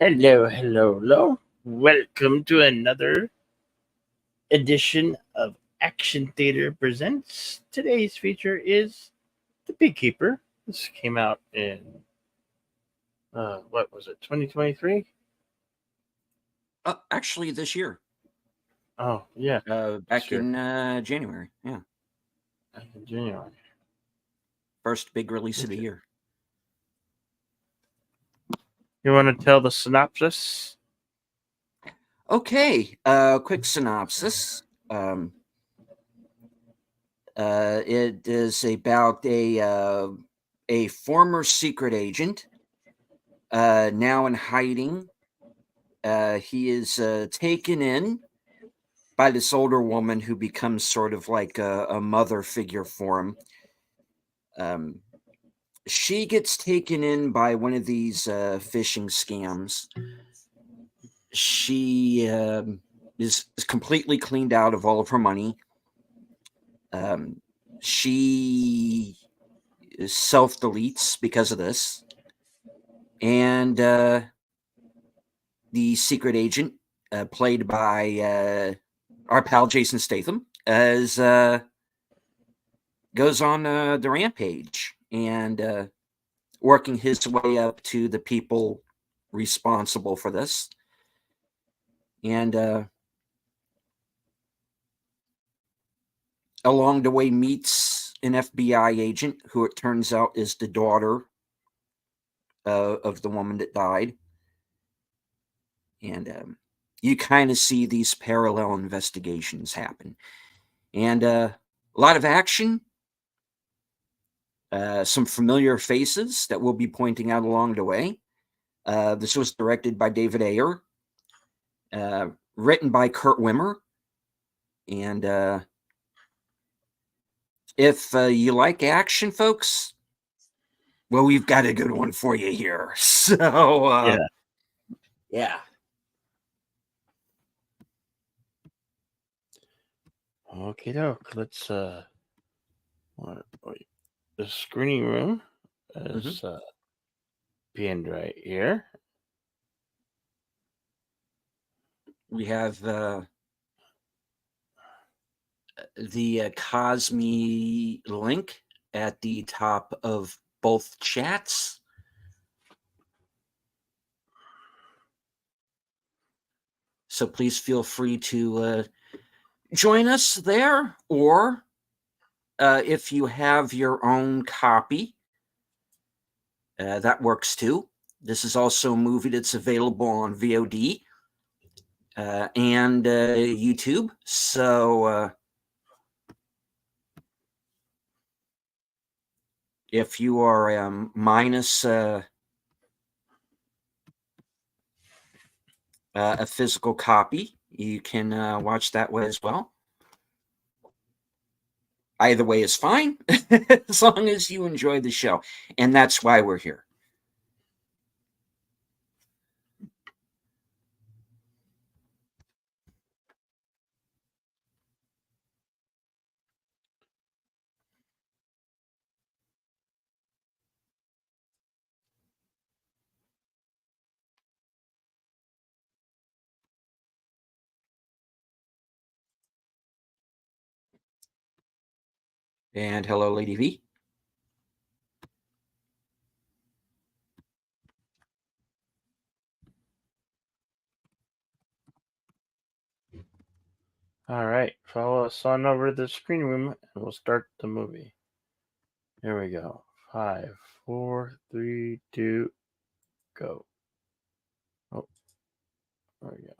Hello, hello, hello. Welcome to another edition of Action Theater Presents. Today's feature is The Beekeeper. This came out in, what was it, 2023? Actually, this year. Oh, yeah. Back in January. Yeah. Back in January. First big release of the year. You want to tell the synopsis? Okay. Quick synopsis. It is about a former secret agent now in hiding. He is taken in by this older woman who becomes sort of like a mother figure for him. She gets taken in by one of these phishing scams. She is completely cleaned out of all of her money. She self-deletes because of this. And the secret agent, played by our pal Jason Statham, goes on the rampage and working his way up to the people responsible for this. And along the way meets an FBI agent who it turns out is the daughter of the woman that died. And you kind of see these parallel investigations happen. And a lot of action, some familiar faces that we'll be pointing out along the way. This was directed by David Ayer, written by Kurt Wimmer. And if you like action, folks, well, we've got a good one for you here. So, yeah. Okay, doke. Let's, wait. The screening room is pinned right here. We have the Cosme link at the top of both chats. So please feel free to join us there, or if you have your own copy, that works too. This is also a movie that's available on VOD and YouTube. So if you are minus a physical copy, you can watch that way as well. Either way is fine, as long as you enjoy the show. And that's why we're here. And hello, Lady V. All right, follow us on over to the screen room and we'll start the movie. Here we go. 5, 4, 3, 2, go. Oh, there we go.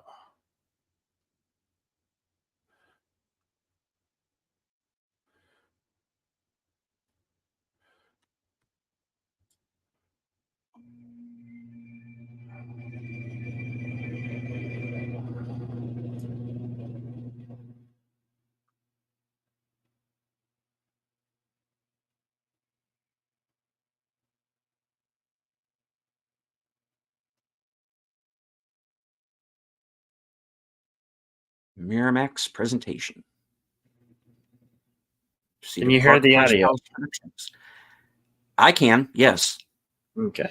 Miramax presentation. Can you hear the audio? I can, yes. Okay.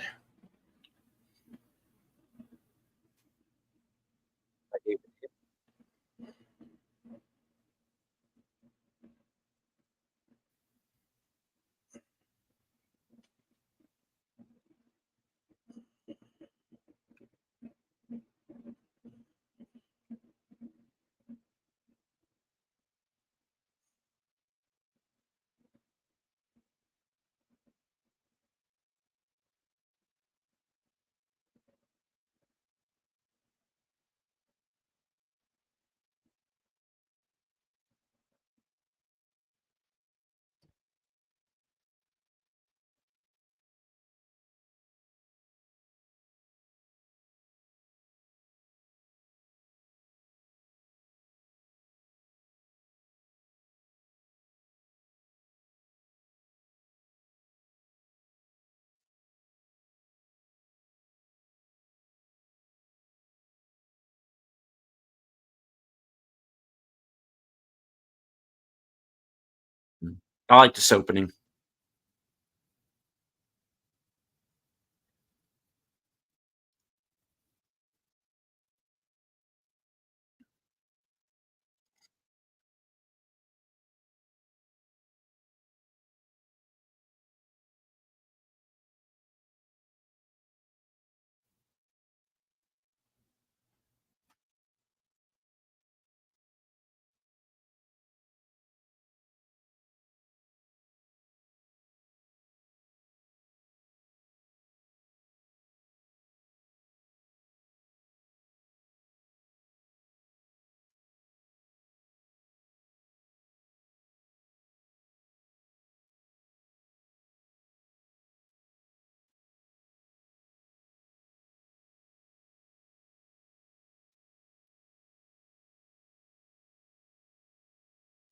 I like this opening.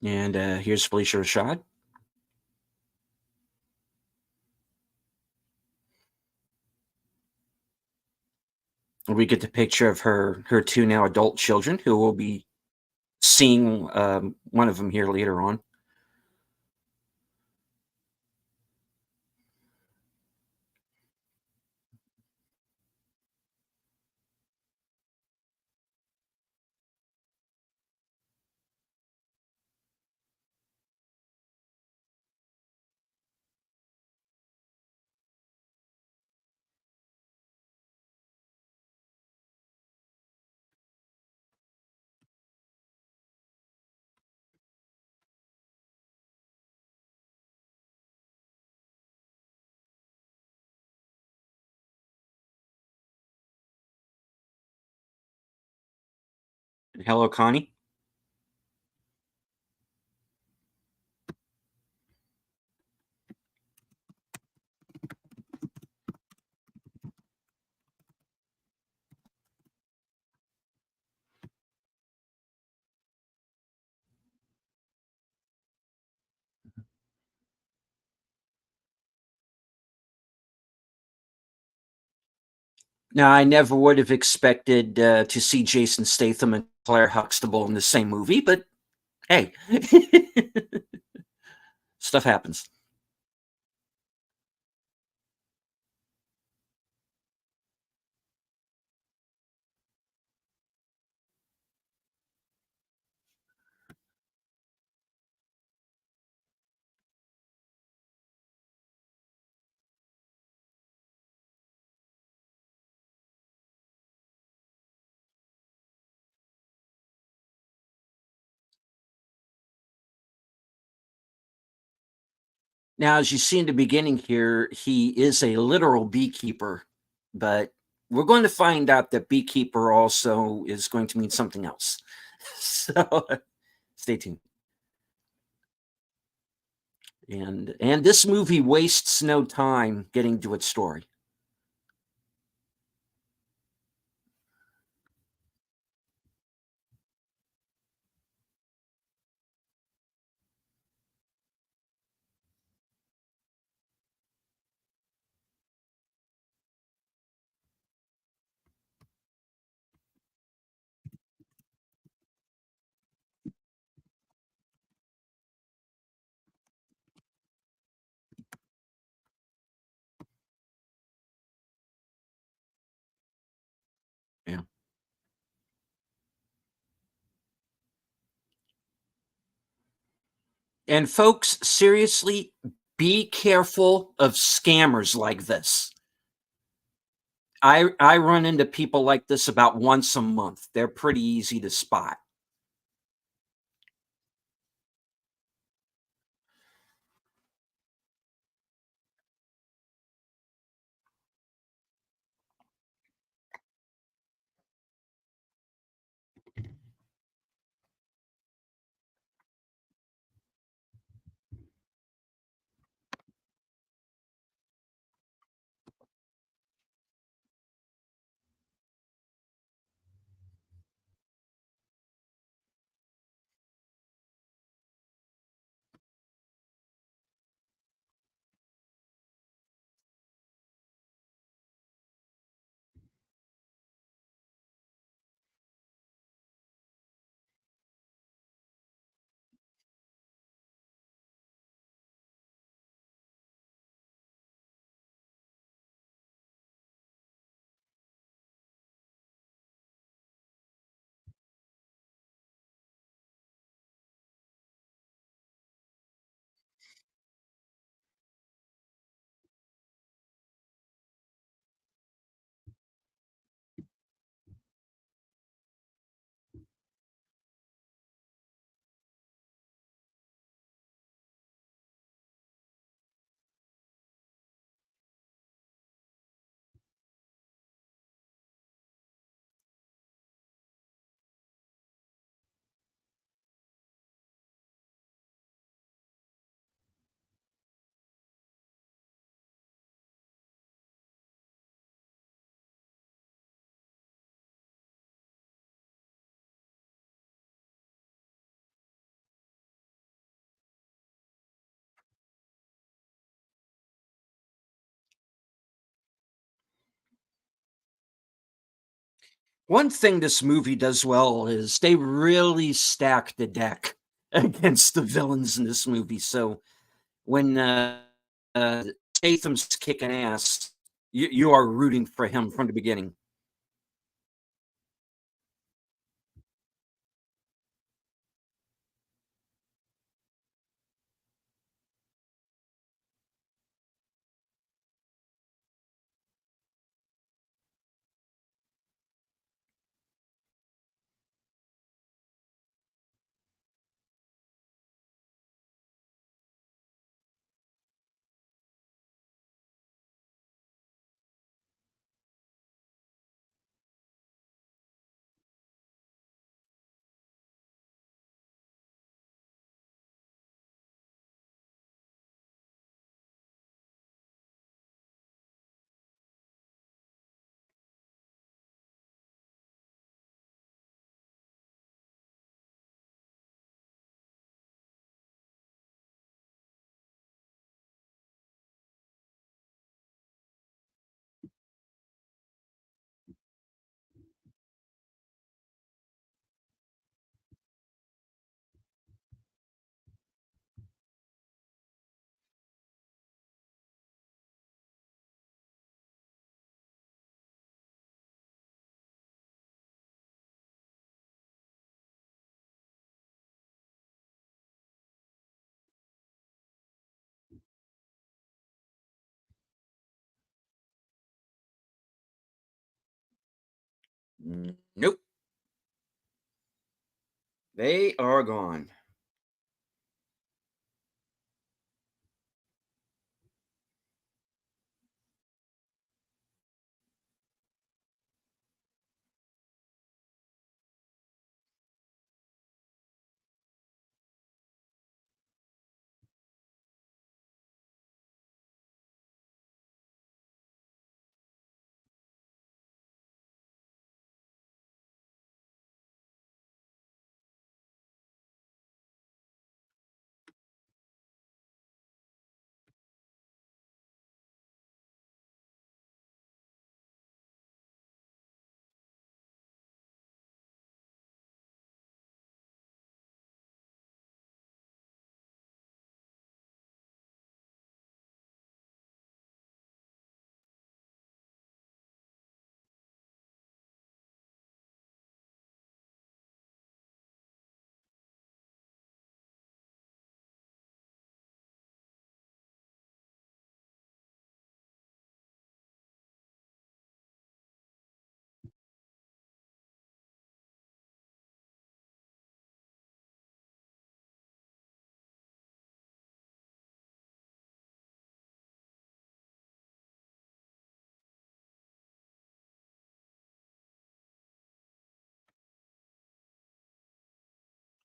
And here's Felicia Rashad. We get the picture of her two now adult children, who will be seeing one of them here later on. Hello, Connie. Now, I never would have expected to see Jason Statham and Claire Huxtable in the same movie, but hey, stuff happens. Now, as you see in the beginning here, he is a literal beekeeper, but we're going to find out that beekeeper also is going to mean something else. So stay tuned. And this movie wastes no time getting to its story. Yeah. And folks, seriously, be careful of scammers like this. I run into people like this about once a month. They're pretty easy to spot. One thing this movie does well is they really stack the deck against the villains in this movie. So when uh, Statham's kicking ass, you are rooting for him from the beginning. Nope, they are gone.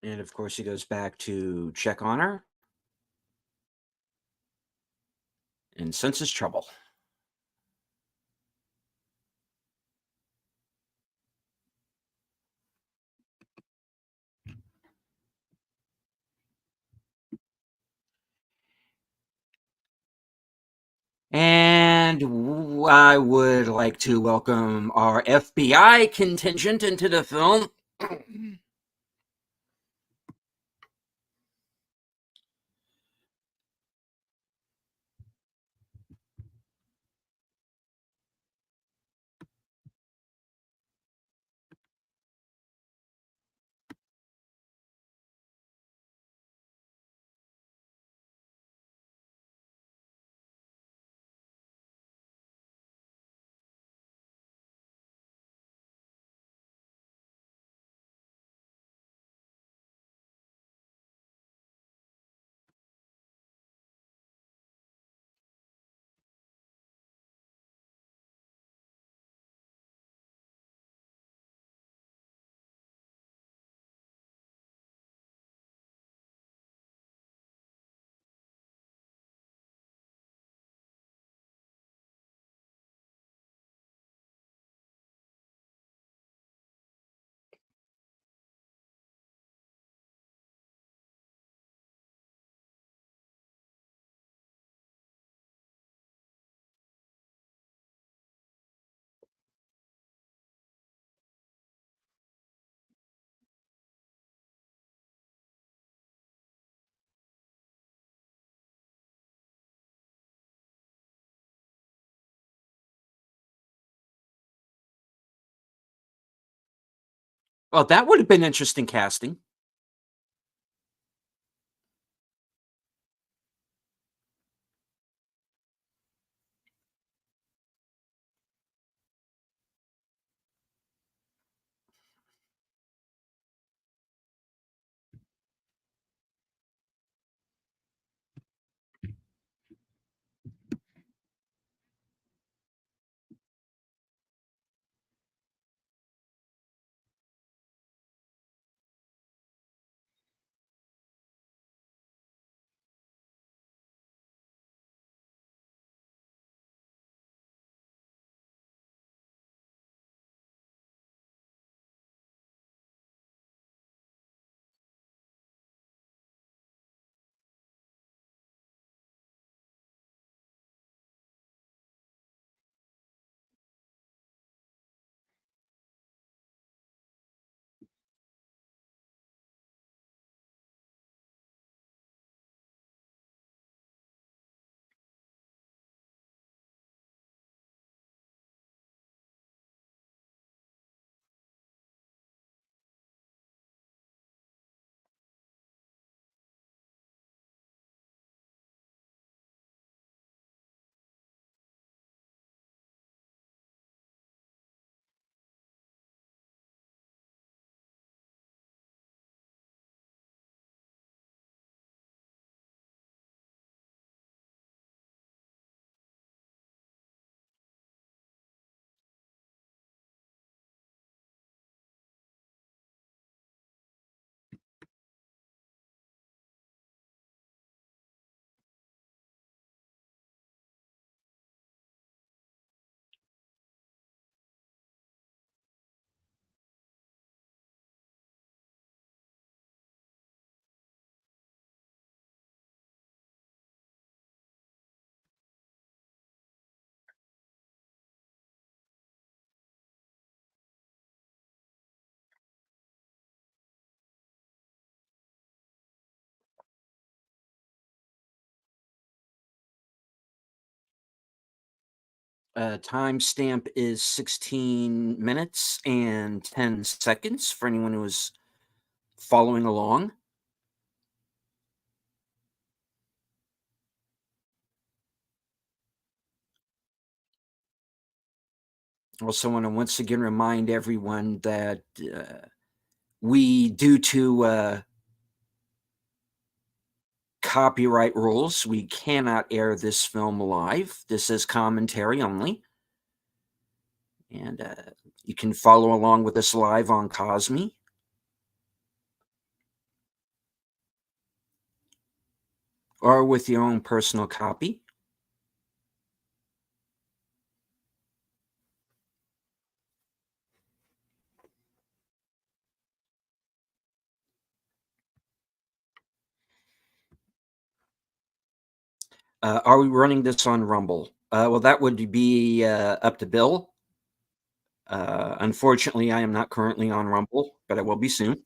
And of course, he goes back to check on her and senses trouble. And I would like to welcome our FBI contingent into the film. Well, that would have been interesting casting. Timestamp is 16 minutes and 10 seconds for anyone who is following along. Also, want to once again remind everyone that due to copyright rules, we cannot air this film live. This is commentary only. And you can follow along with us live on Cosme. Or with your own personal copy. Are we running this on Rumble? Well, that would be up to Bill. Unfortunately, I am not currently on Rumble, but I will be soon.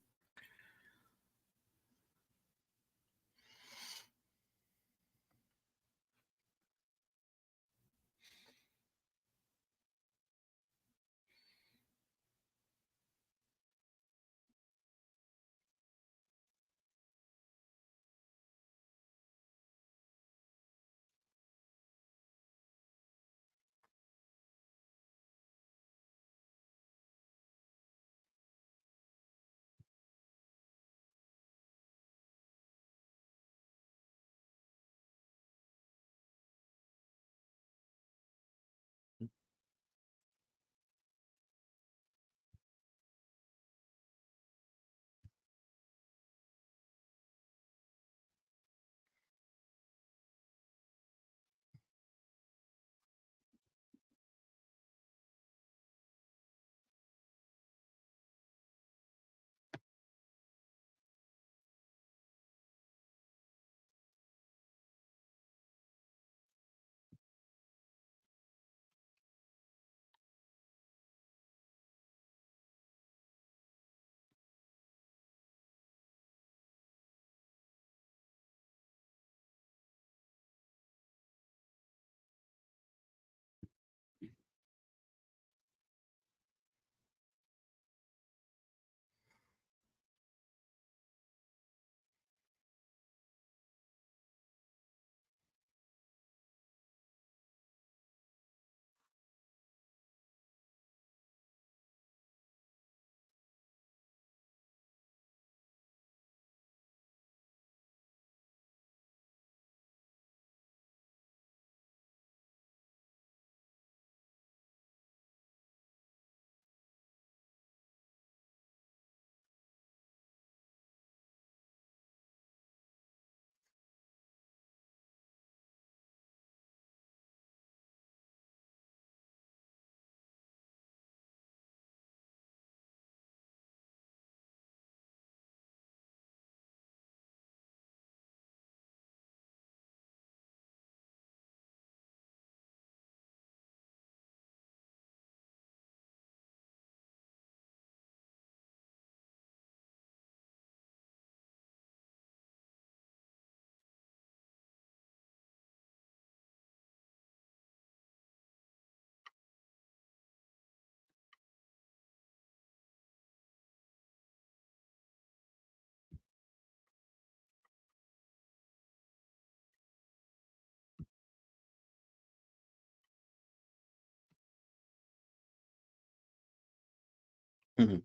Mhm.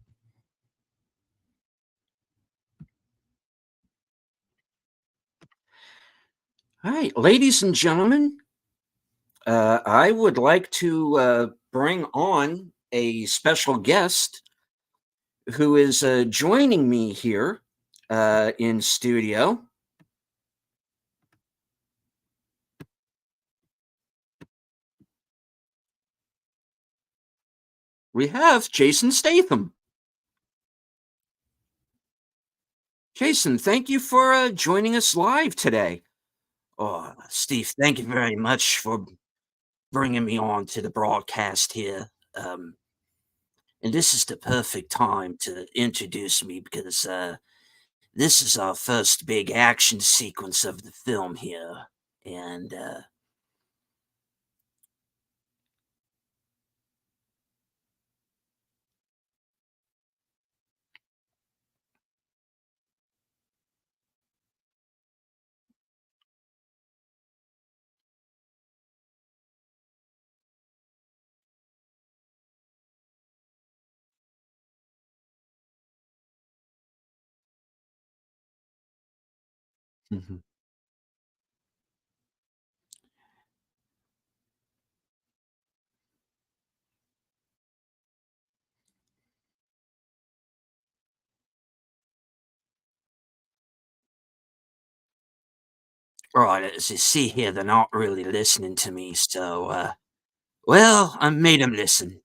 All right, ladies and gentlemen, I would like to bring on a special guest who is joining me here in studio. We have Jason Statham. Jason, thank you for joining us live today. Oh, Steve, thank you very much for bringing me on to the broadcast here. And this is the perfect time to introduce me because this is our first big action sequence of the film here. And Mhm. Right, as you see here, they're not really listening to me, so, well, I made them listen.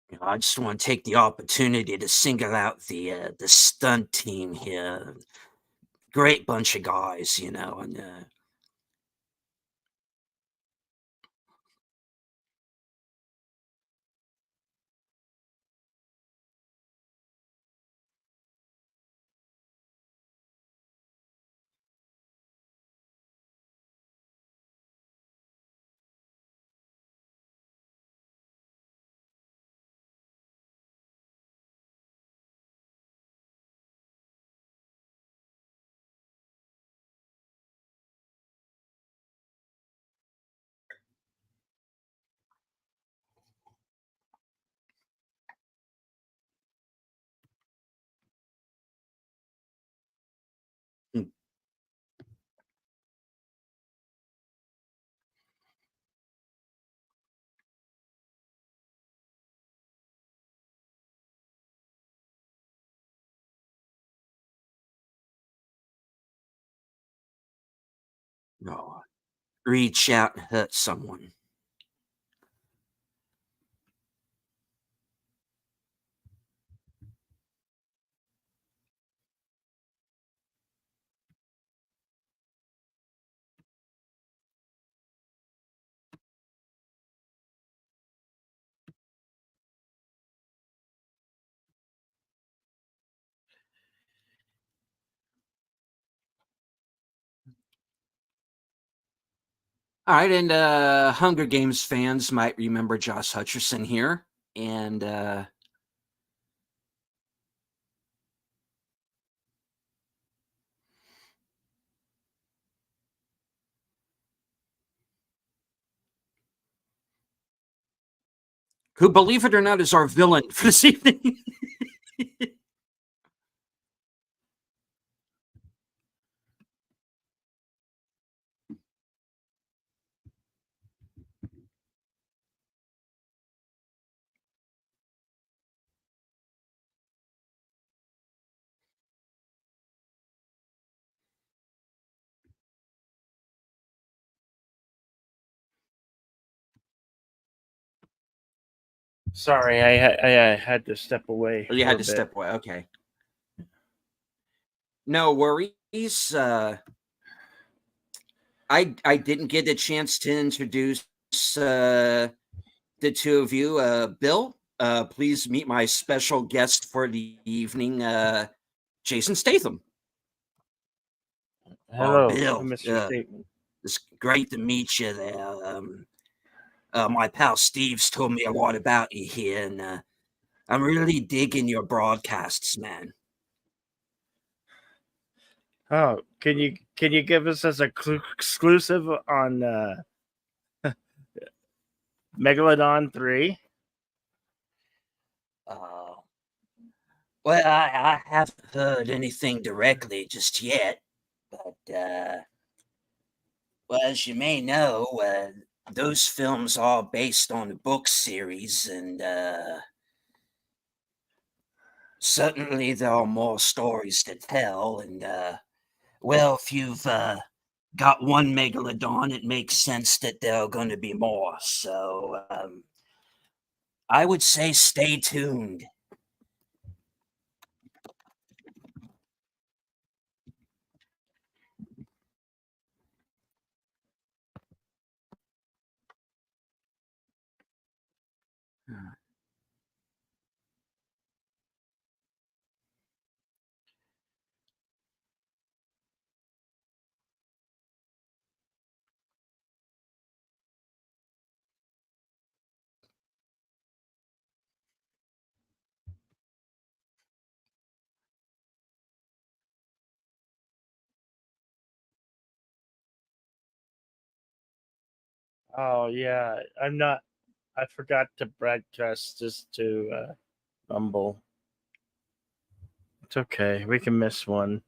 You know, I just wanna take the opportunity to single out the stunt team here. Great bunch of guys, you know, and, mm, no, reach out and hurt someone. All right, and Hunger Games fans might remember Josh Hutcherson here, and who, believe it or not, is our villain for this evening. Sorry, I had to step away. You for had a to bit. step away. Okay. No worries. I didn't get a chance to introduce the two of you. Bill, please meet my special guest for the evening, Jason Statham. Oh, Hello, Bill, Mr. Statement. it's great to meet you there. My pal Steve's told me a lot about you here, and I'm really digging your broadcasts, man. Oh, can you give us as a exclusive on Megalodon 3? Uh, well, I haven't heard anything directly just yet, but well, as you may know, those films are based on the book series, and certainly there are more stories to tell. And well, if you've got one megalodon, it makes sense that there are going to be more. So I would say stay tuned. Oh yeah, I'm not. I forgot to broadcast this to Rumble. It's okay. We can miss one.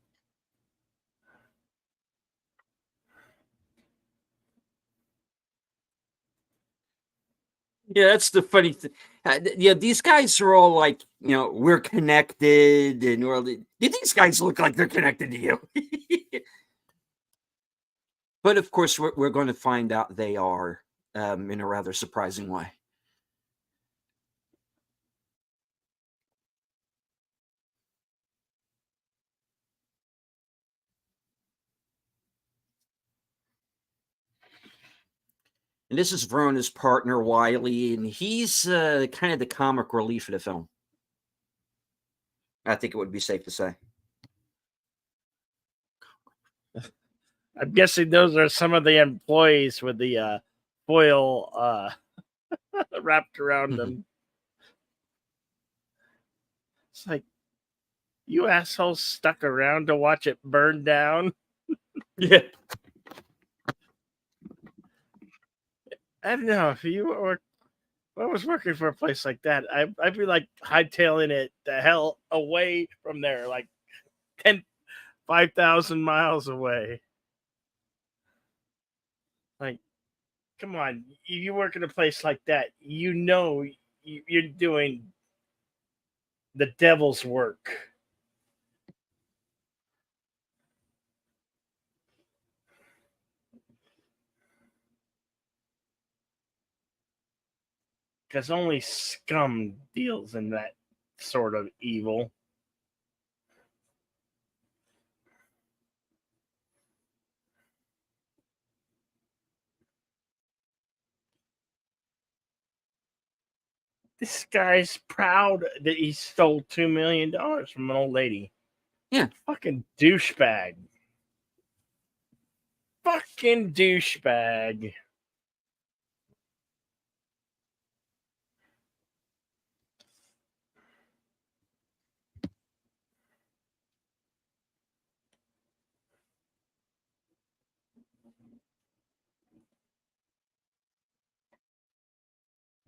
Yeah, that's the funny thing. Yeah, these guys are all like, we're connected, and these guys look like they're connected to you. But of course, we're going to find out they are, in a rather surprising way. And this is Verona's partner, Wiley, and he's kind of the comic relief of the film. I think it would be safe to say. I'm guessing those are some of the employees with the foil wrapped around them. It's like, you assholes stuck around to watch it burn down. Yeah. I don't know if you were. I was working for a place like that. I'd be like hightailing it the hell away from there, like 5,000 miles away. Like, come on, you work in a place like that, you're doing the devil's work. Because only scum deals in that sort of evil. This guy's proud that he stole $2 million from an old lady. Yeah. Fucking douchebag. Fucking douchebag.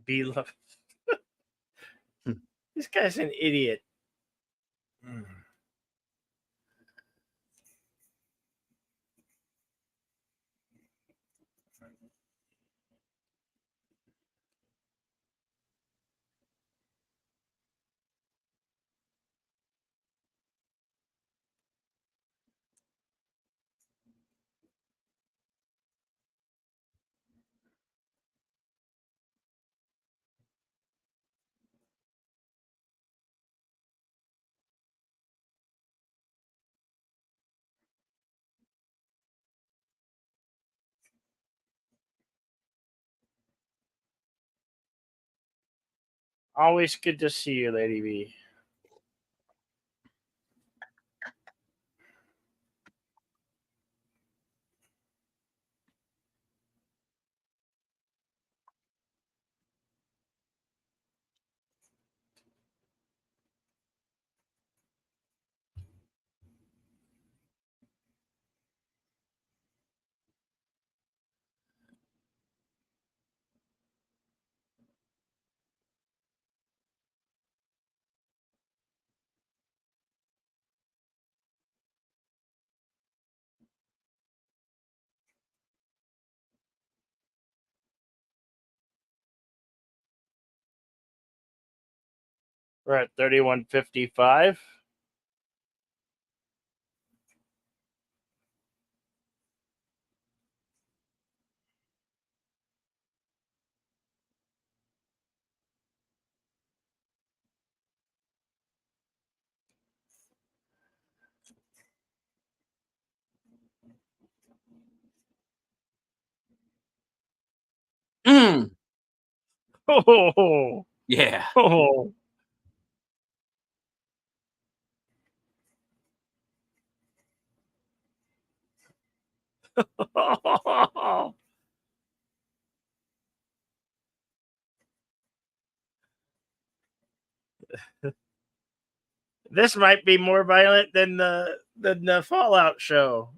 Beloved. Hmm. This guy's an idiot. Mm. Always good to see you, Lady B. We're at 31:55. Mm. Oh, Yeah. oh. This might be more violent than the Fallout show.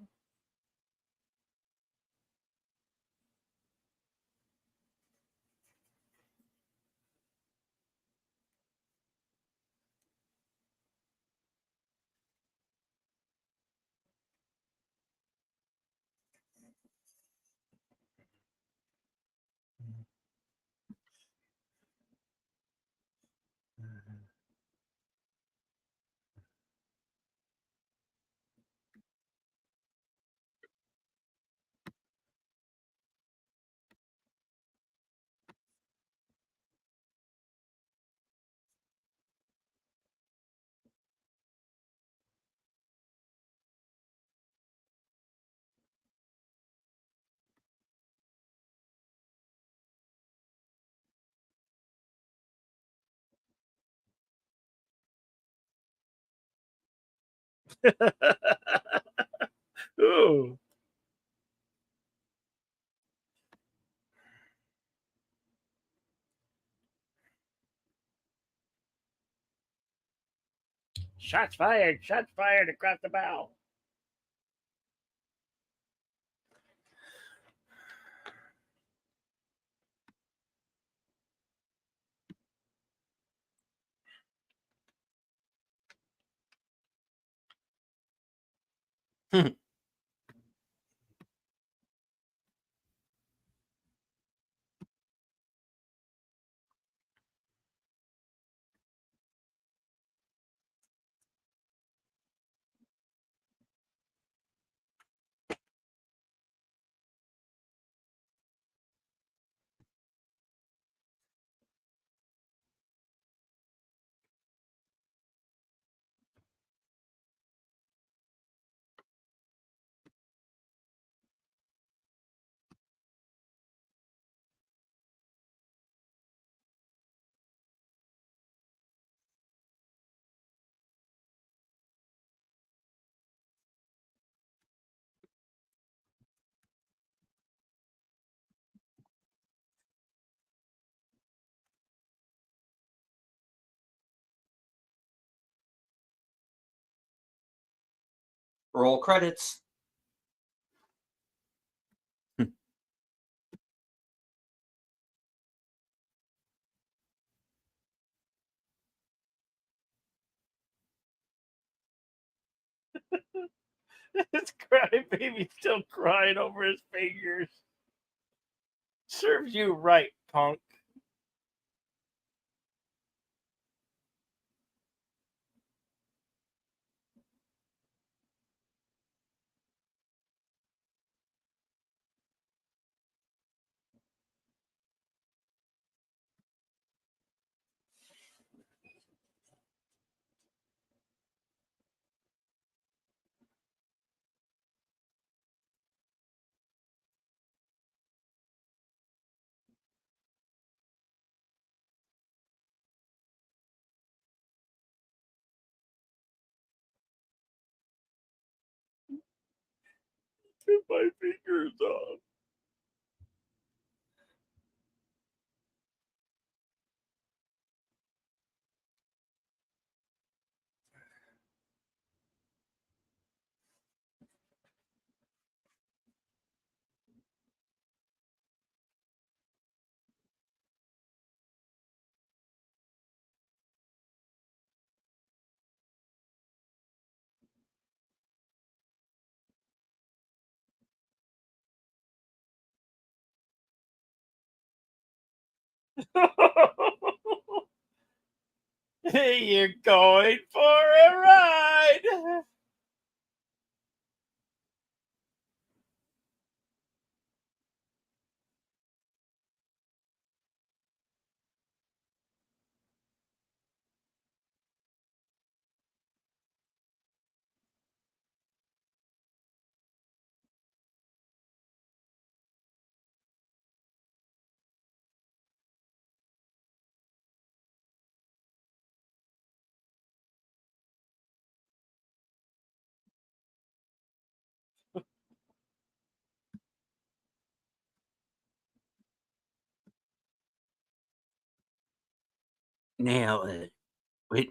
Ooh. Shots fired! Shots fired across the bow. Roll credits. This crybaby's still crying over his fingers. Serves you right, punk. Get my fingers off. You're going for a ride. Now, when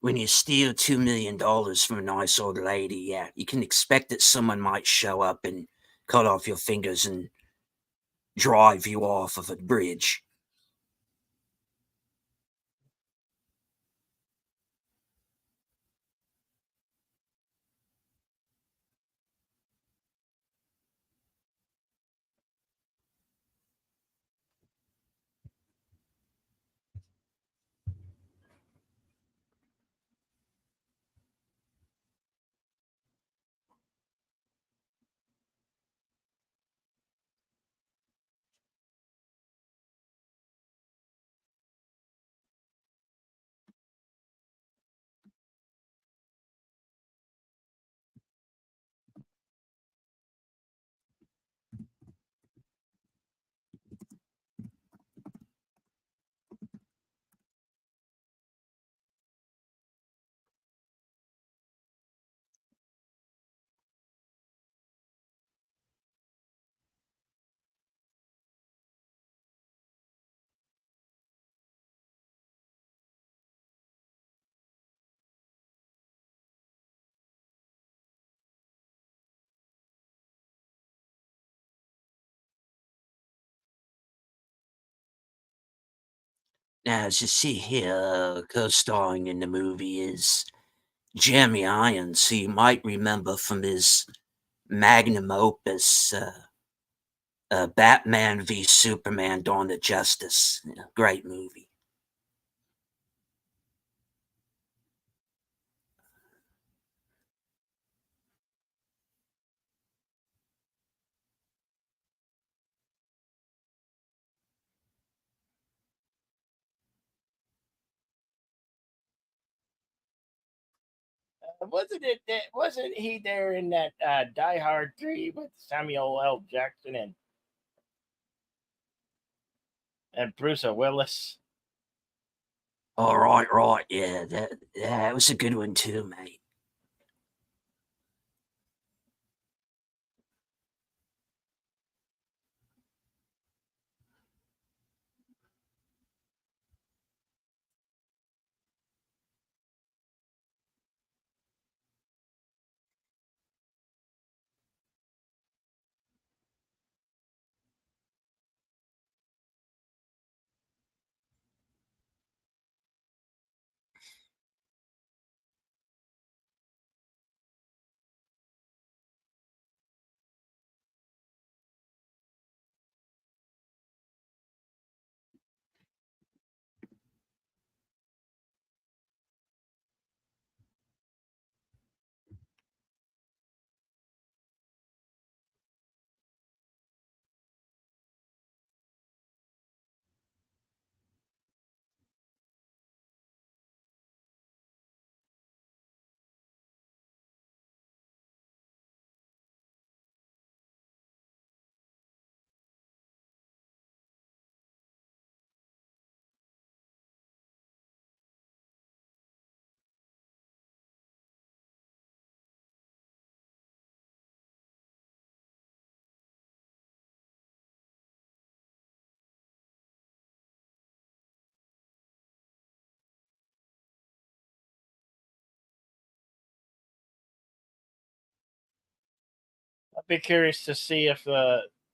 when you steal $2 million from a nice old lady, yeah, you can expect that someone might show up and cut off your fingers and drive you off of a bridge. Now, as you see here, co-starring in the movie is Jeremy Irons, who you might remember from his magnum opus, Batman v Superman: Dawn of Justice. Yeah, great movie. Wasn't it that? Wasn't he there in that Die Hard 3 with Samuel L. Jackson and Bruce Willis? All right, right, yeah, that was a good one too, mate. be curious to see if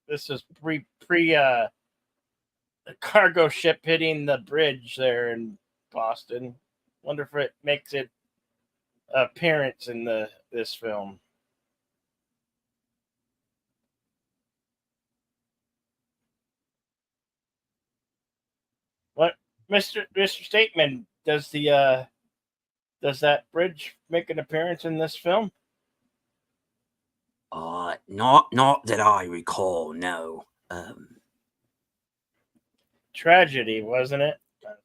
this is pre cargo ship hitting the bridge there in Boston. Wonder if it makes it appearance in this film. What, Mr. Stateman? Does that bridge make an appearance in this film? Not that I recall. No. Tragedy, wasn't it?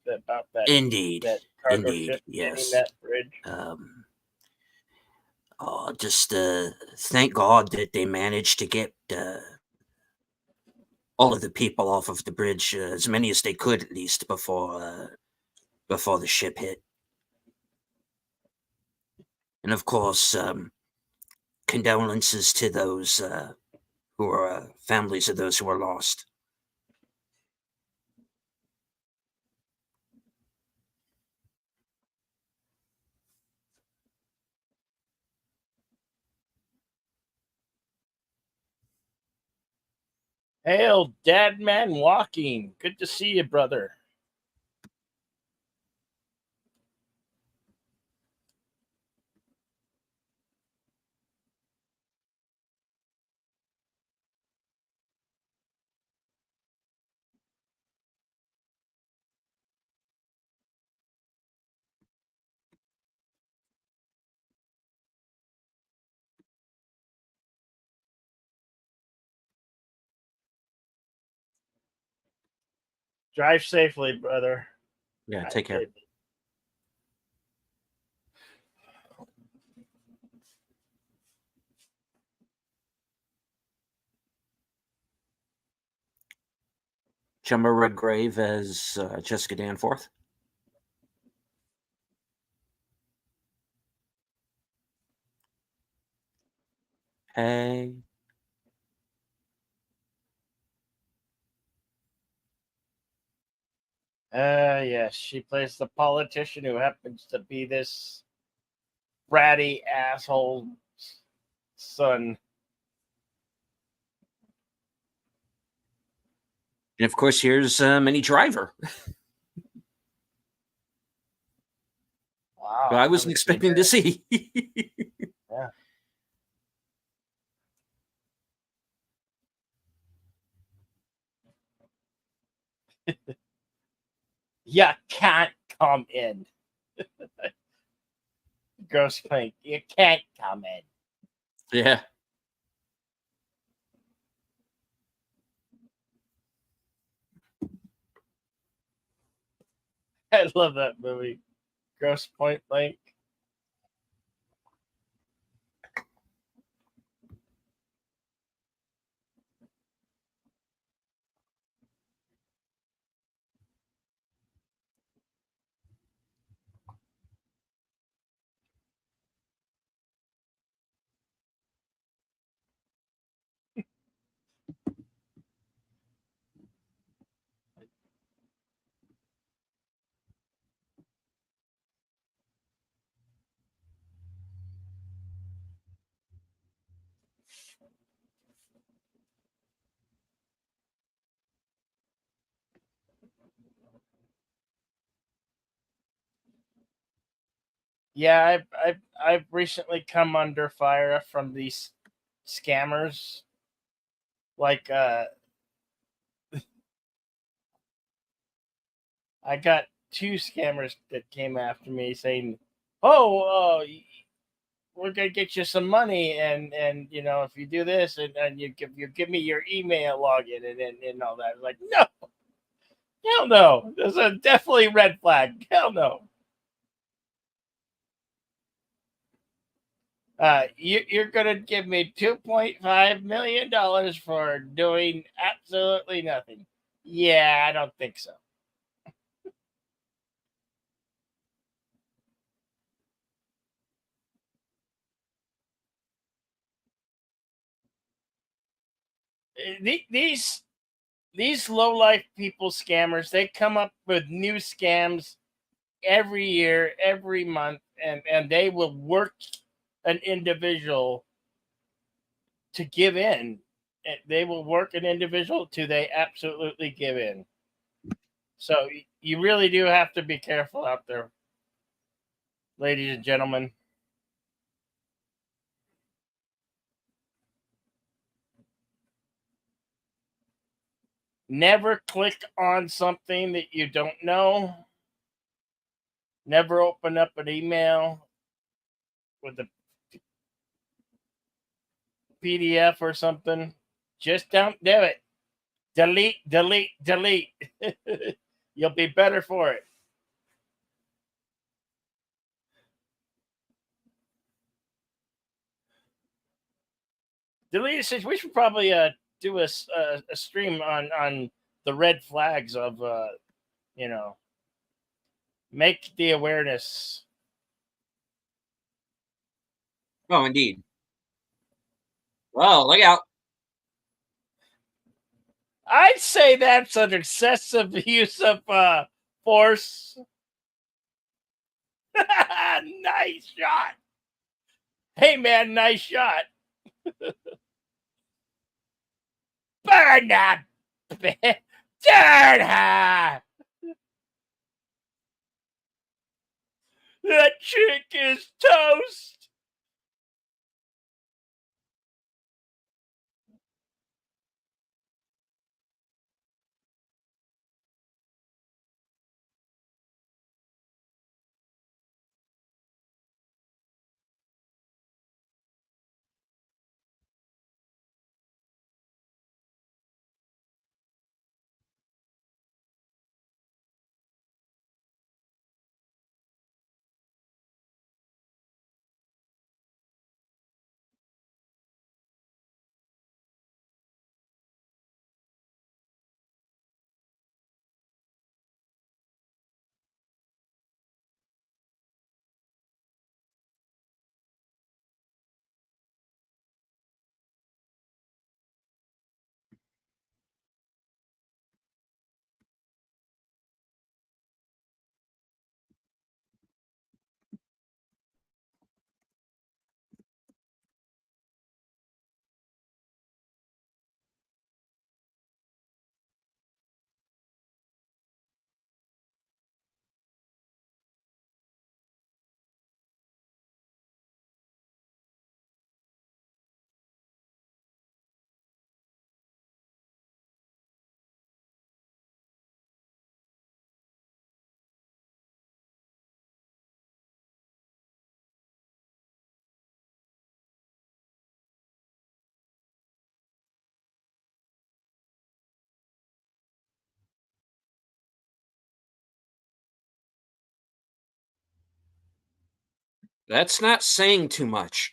About Indeed, that cargo indeed, ship hitting yes. that bridge. Just thank God that they managed to get all of the people off of the bridge, as many as they could, at least before the ship hit. And of course, condolences to those who are families of those who are lost. Hail, Dad Man Walking. Good to see you, brother. Drive safely, brother. Yeah, take care. Gemma Redgrave as Jessica Danforth. Hey. Yes, she plays the politician who happens to be this bratty asshole son. And of course, here's Minnie Driver. Wow. Who I wasn't expecting to see. Yeah. You can't come in. Gross Clink, you can't come in. Yeah. I love that movie. Gross Point Blank. Yeah, I've recently come under fire from these scammers. Like I got two scammers that came after me saying, "Oh, we're gonna get you some money, and you know if you do this, and you give me your email login and all that." Like, no, hell no. There's a definitely red flag. Hell no. You're gonna give me $2.5 million for doing absolutely nothing. Yeah, I don't think so. These low life people scammers, they come up with new scams every year, every month, and they will work an individual to give in. They will work an individual to they absolutely give in. So you really do have to be careful out there, ladies and gentlemen. Never click on something that you don't know. Never open up an email with a PDF or something. Just don't do it. Delete, delete, delete. You'll be better for it. Delete says we should probably do a stream on the red flags of you know, make the awareness. Oh, indeed. Well, look out. I'd say that's an excessive use of force. Nice shot. Hey man, nice shot. Burn that. Turn her. That chick is toast. That's not saying too much.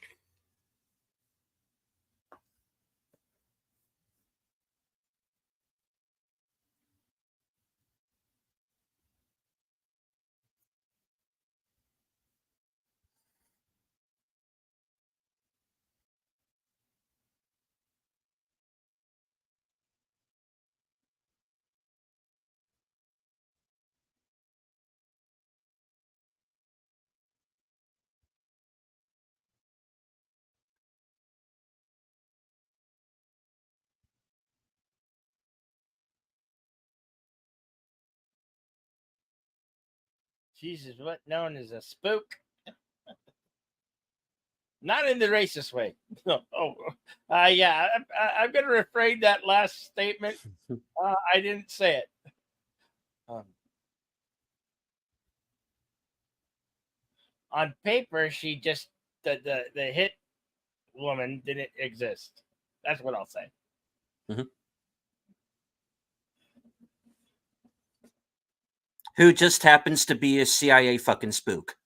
Jesus, what known as a spook? Not in the racist way. No. Oh, yeah. I'm going to refrain that last statement. I didn't say it. Um, on paper, she just the hit woman didn't exist. That's what I'll say. Mhm. Who just happens to be a CIA fucking spook.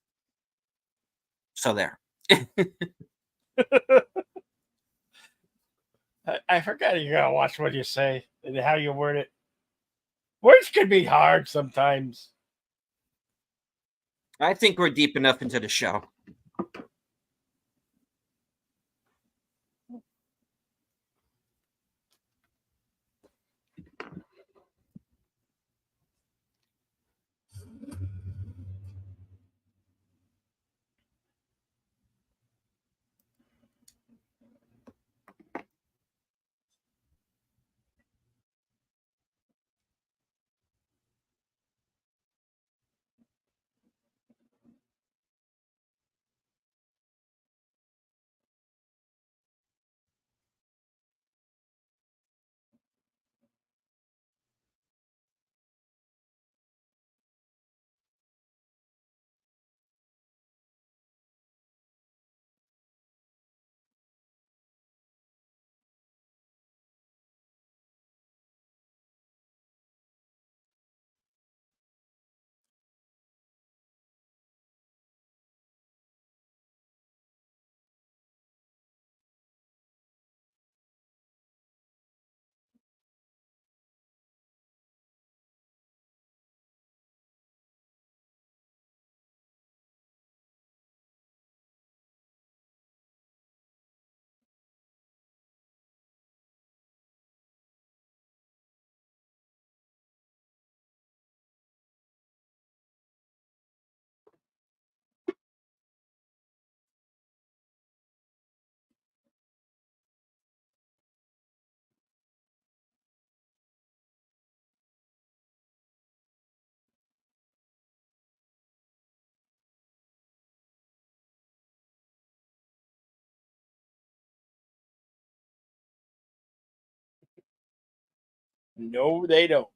So there. I forgot you gotta watch what you say and how you word it. Words can be hard sometimes. I think we're deep enough into the show. No, they don't.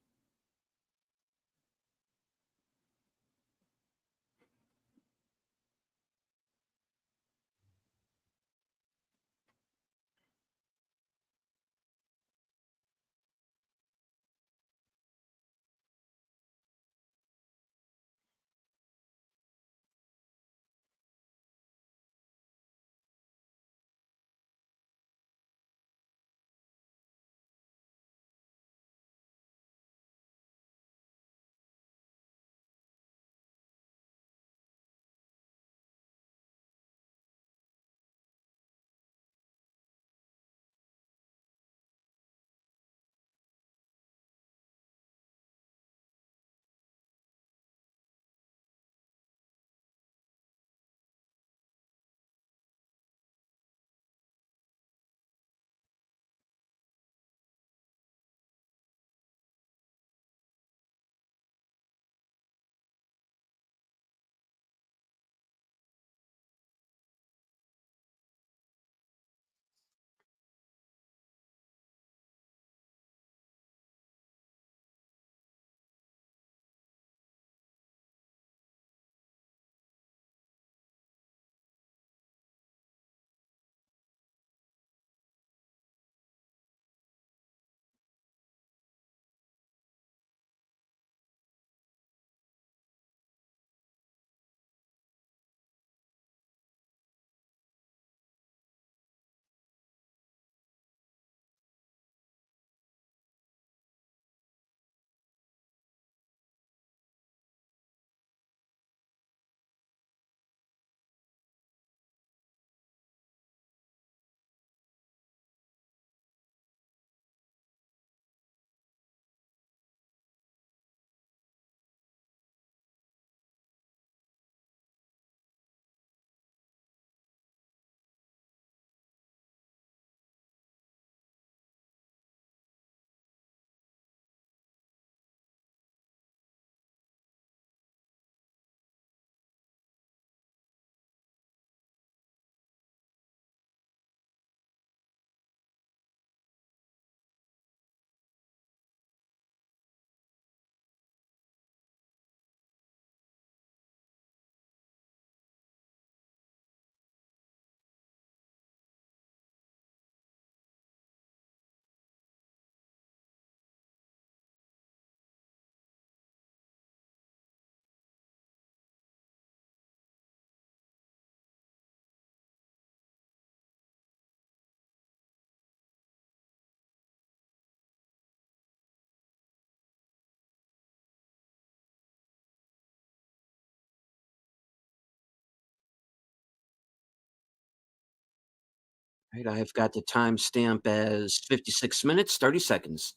Right, I've got the timestamp as 56 minutes, 30 seconds.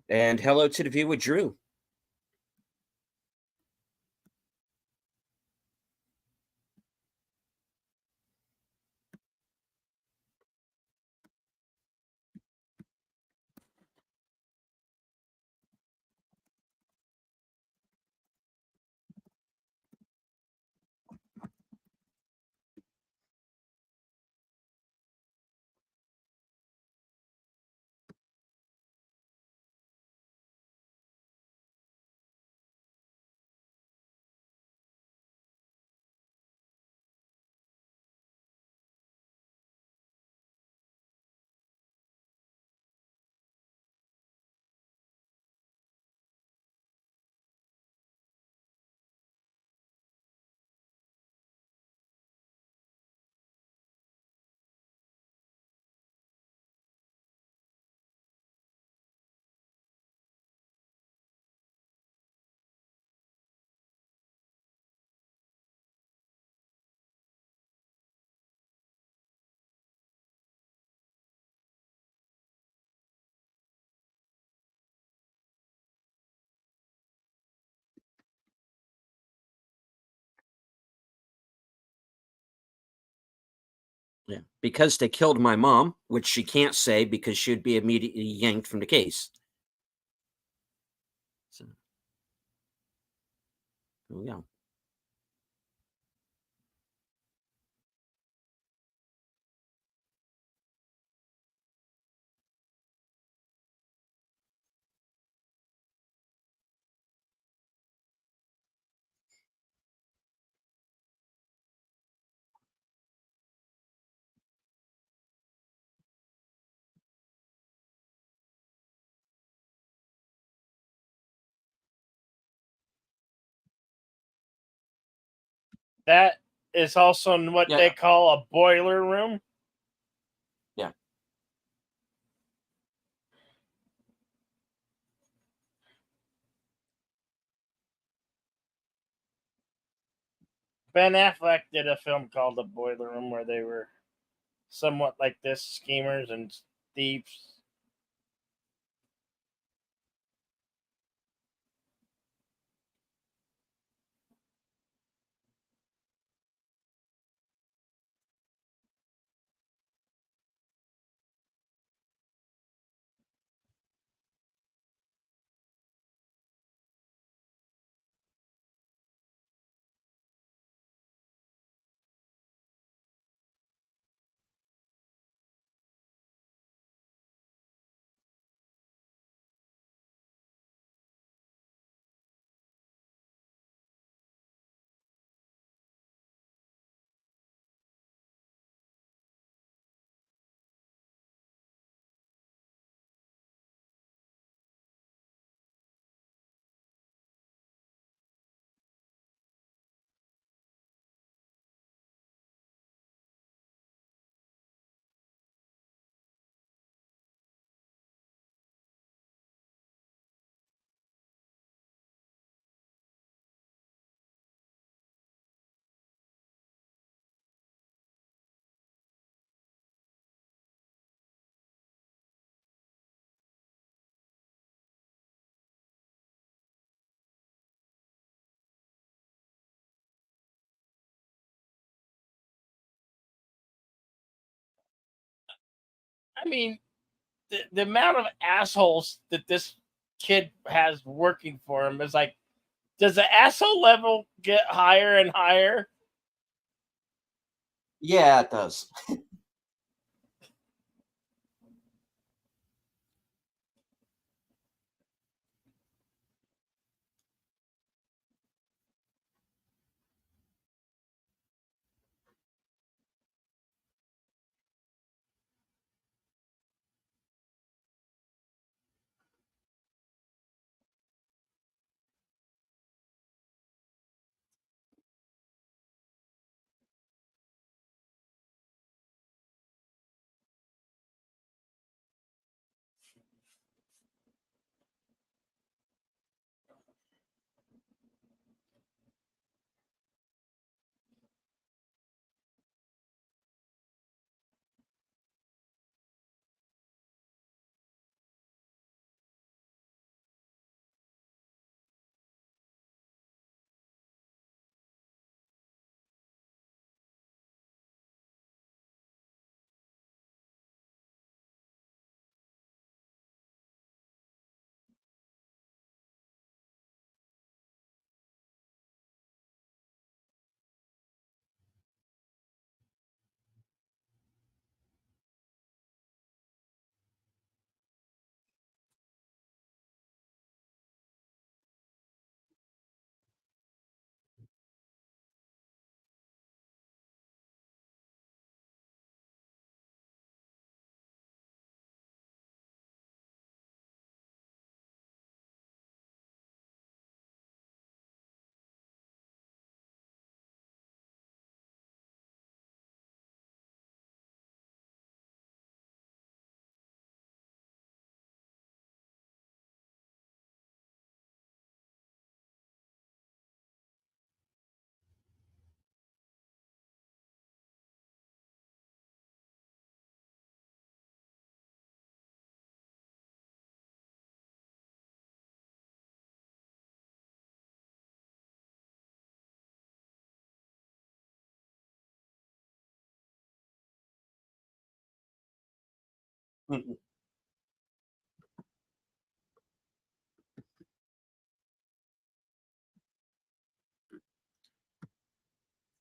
And hello to the viewer, Drew. Yeah, because they killed my mom, which she can't say because she'd be immediately yanked from the case. So, there we go. That is also what they Yeah. call a boiler room. Yeah. Ben Affleck did a film called The Boiler Room where they were somewhat like this schemers and thieves. I mean, the amount of assholes that this kid has working for him is like, does the asshole level get higher and higher? Yeah, it does. Mhm.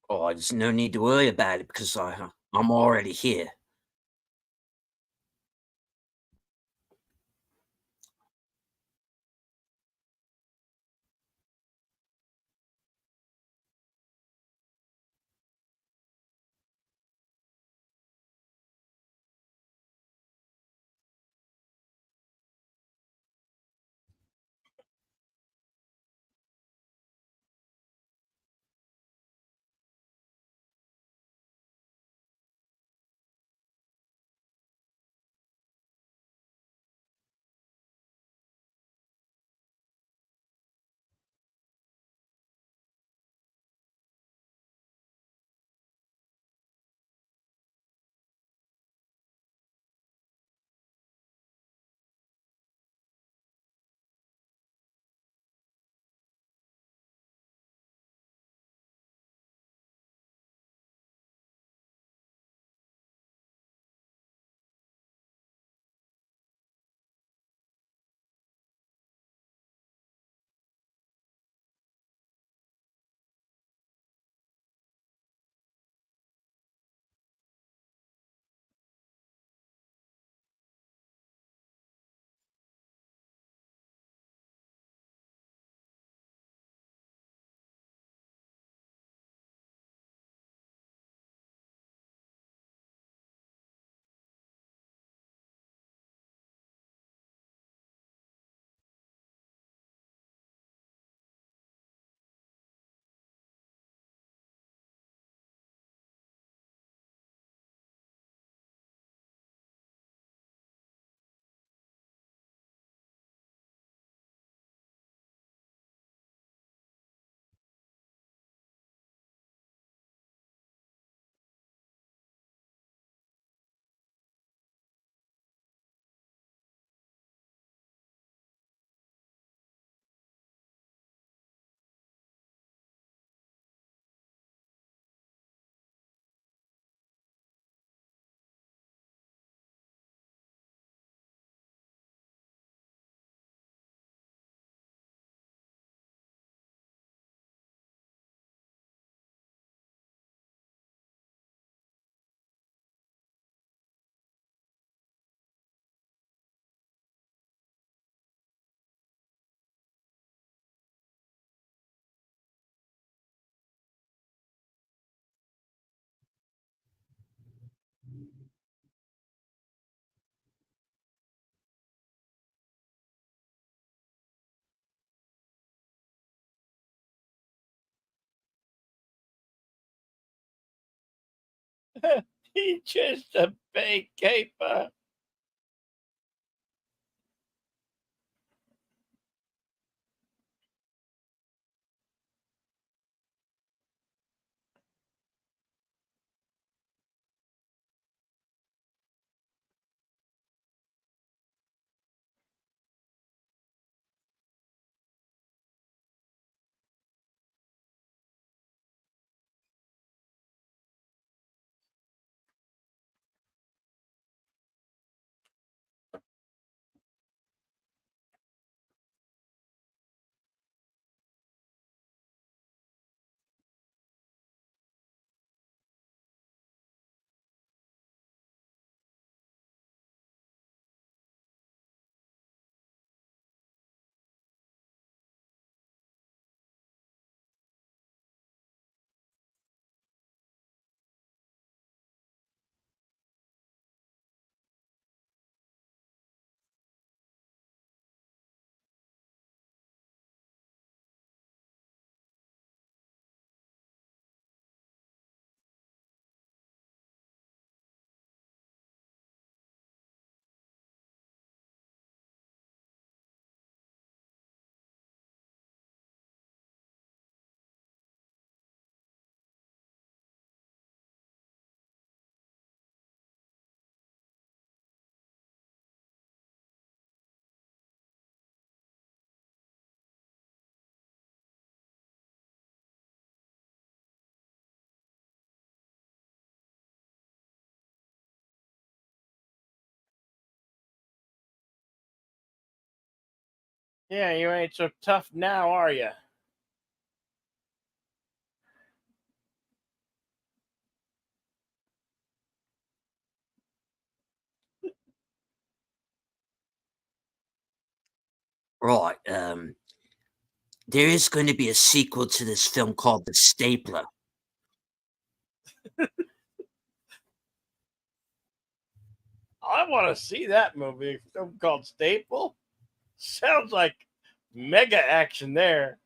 Oh, there's no need to worry about it because I'm already here. He's just a beekeeper. Yeah, you ain't so tough now, are you? Right. There is going to be a sequel to this film called The Stapler. I want to see that movie. A film called Staple. Sounds like mega action there.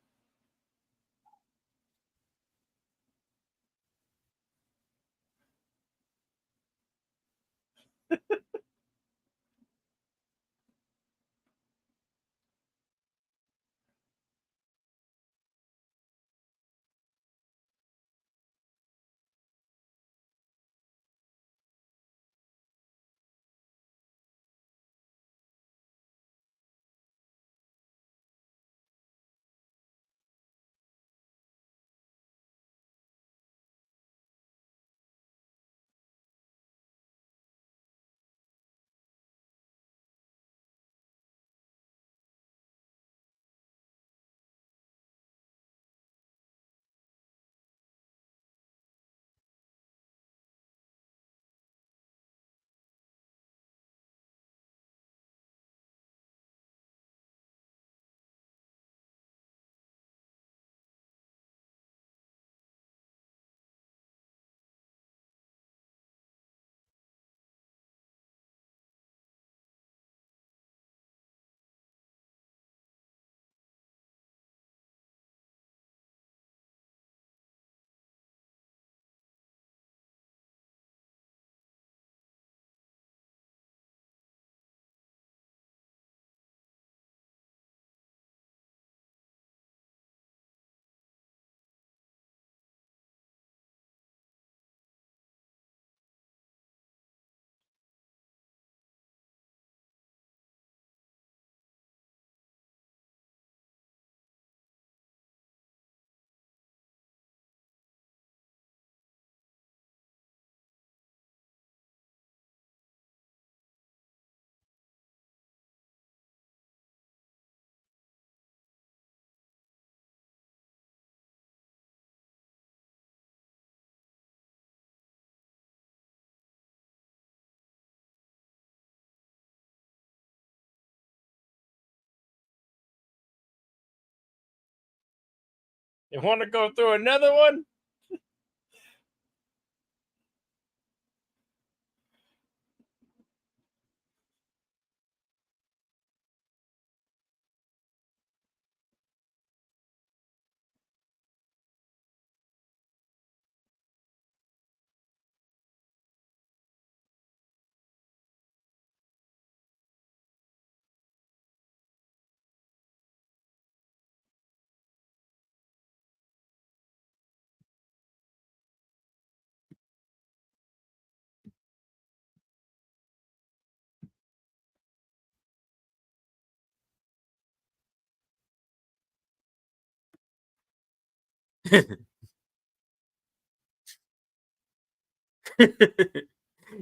You want to go through another one?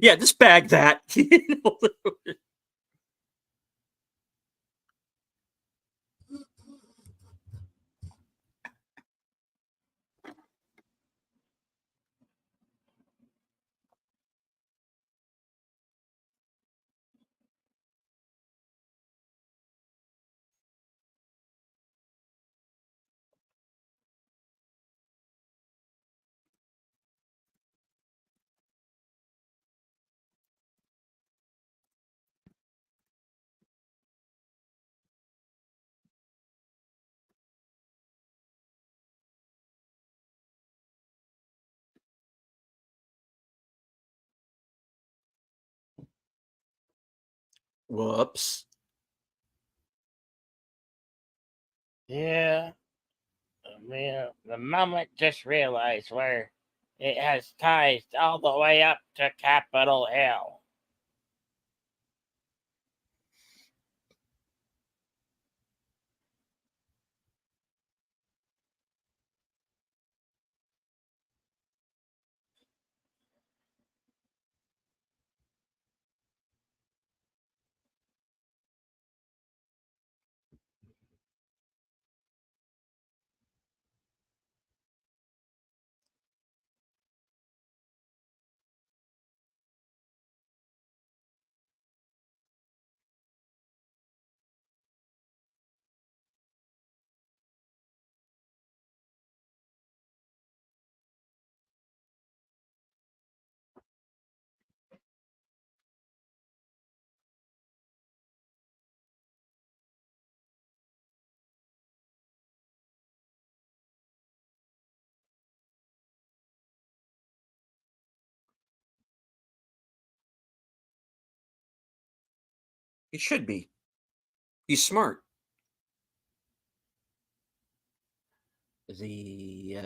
Yeah, just bag that. Whoops. Yeah, the moment just realized where it has ties all the way up to Capitol Hill. He should be. He's smart. The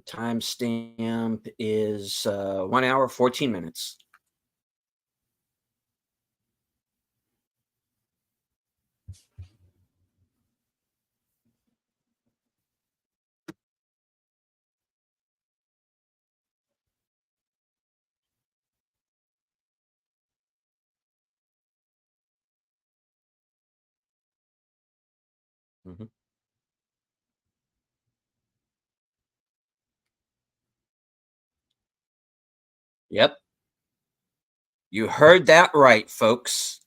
timestamp is 1 hour, 14 minutes. Mhm. Yep. You heard that right, folks.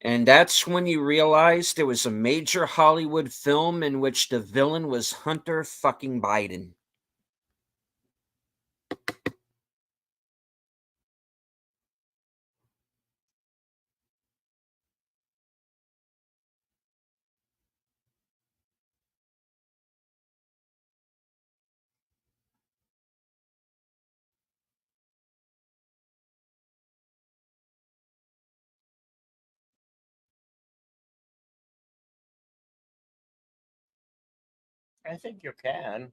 And that's when you realized there was a major Hollywood film in which the villain was Hunter fucking Biden. I think you can.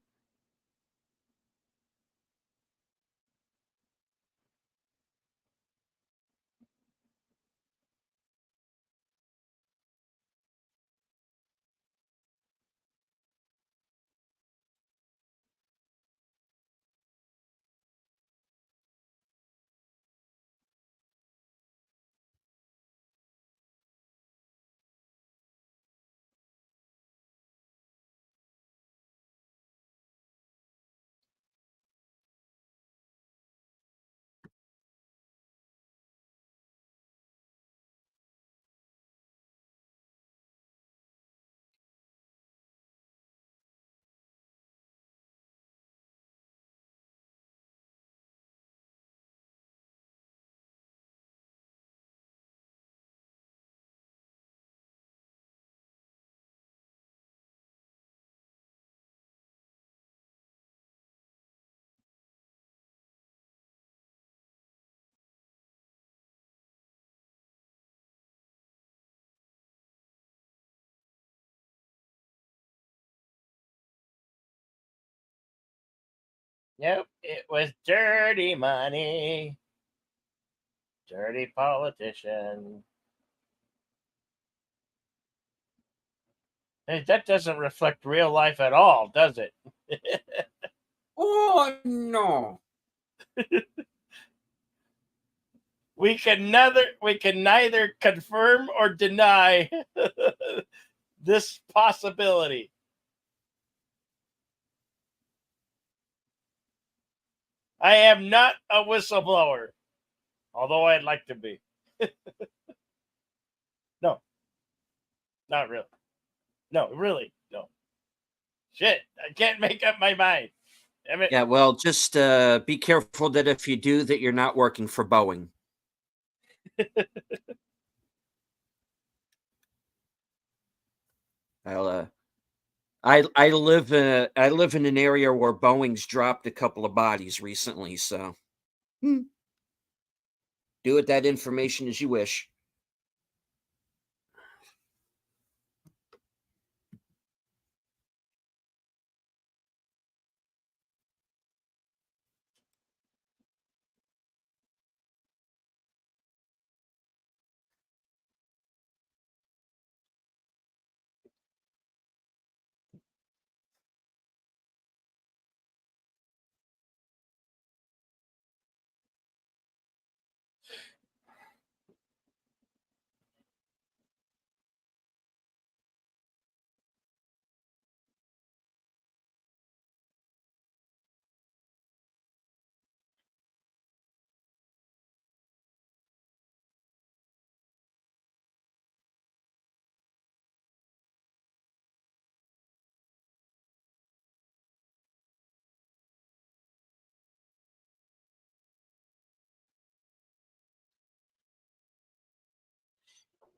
Nope, it was dirty money. Dirty politician. Hey, that doesn't reflect real life at all, does it? Oh no! We can neither confirm or deny this possibility. I am not a whistleblower, although I'd like to be. No, not really. No, really, no. Shit, I can't make up my mind. Damn it. Yeah, well, just be careful that if you do, that you're not working for Boeing. I'll, I live in an area where Boeing's dropped a couple of bodies recently, so do with that information as you wish.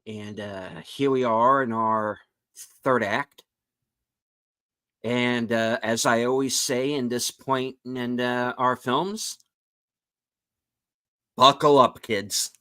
And here we are in our third act. And as I always say in this point in our films, buckle up, kids.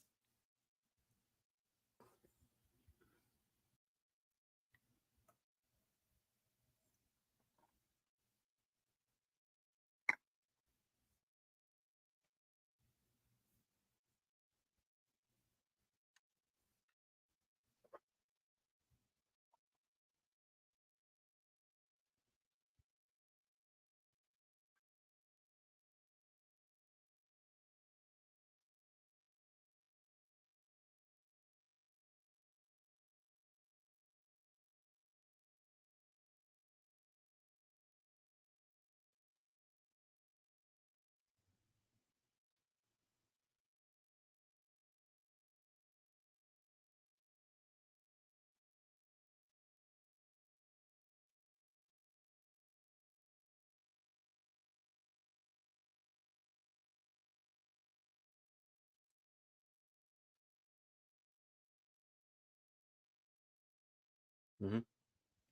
Mhm.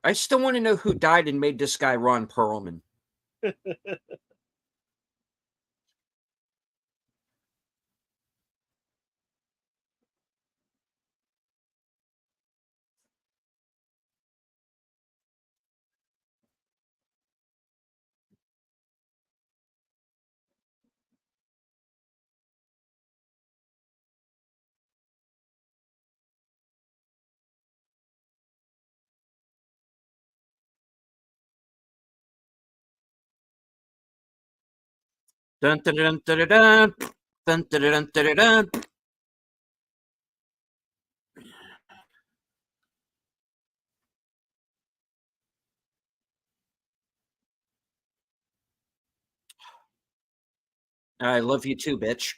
I still want to know who died and made this guy Ron Perlman. Dun, dun, dun, dun, dun, dun. Dun, dun, dun, dun, dun, dun. I love you too, bitch.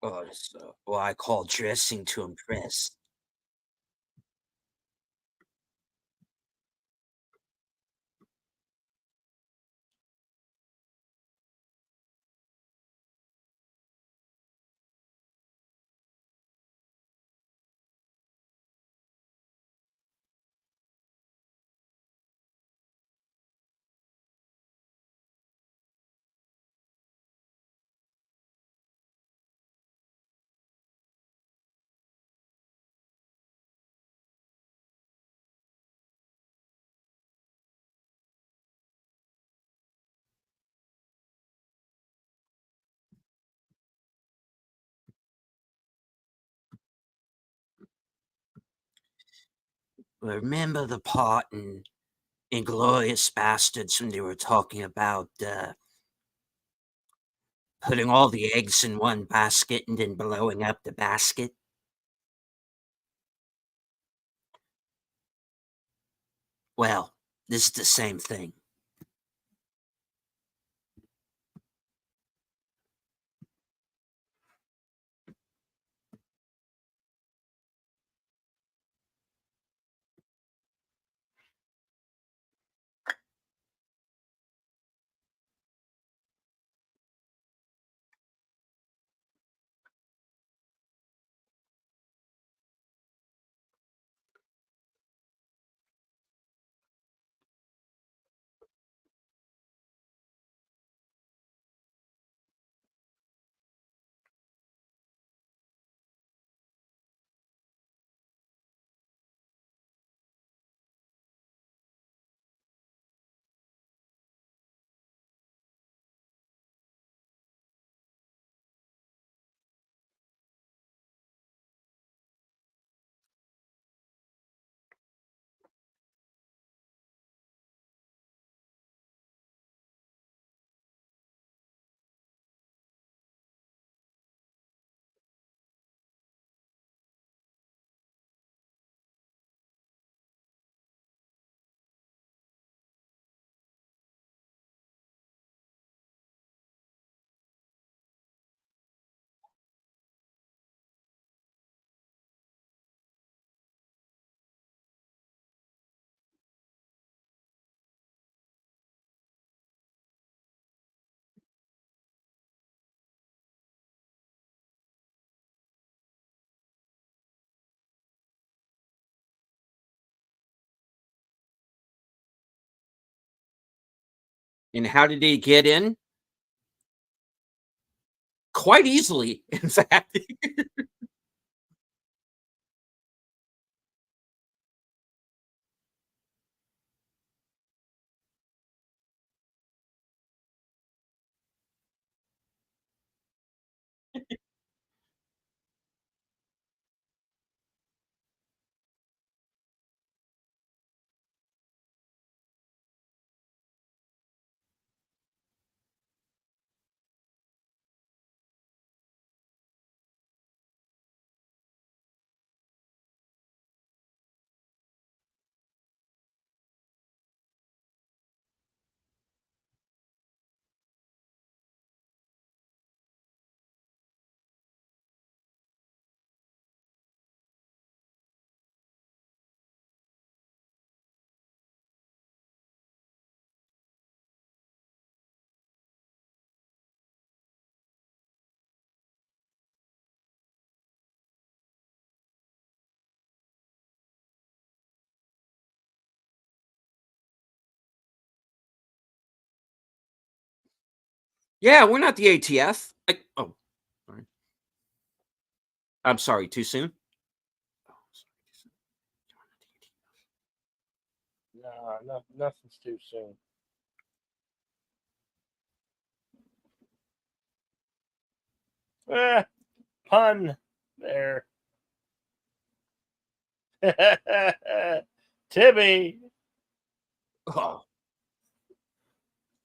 Oh, it's what I call dressing to impress. Remember the part in Inglorious Bastards when they were talking about putting all the eggs in one basket and then blowing up the basket? Well, this is the same thing. And how did he get in? Quite easily, in fact. Yeah, we're not the ATF. Oh, sorry. I'm sorry, too soon? Oh, sorry, too soon. No, nothing's too soon. Ah, pun there. Tibby. Oh,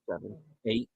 7, 8.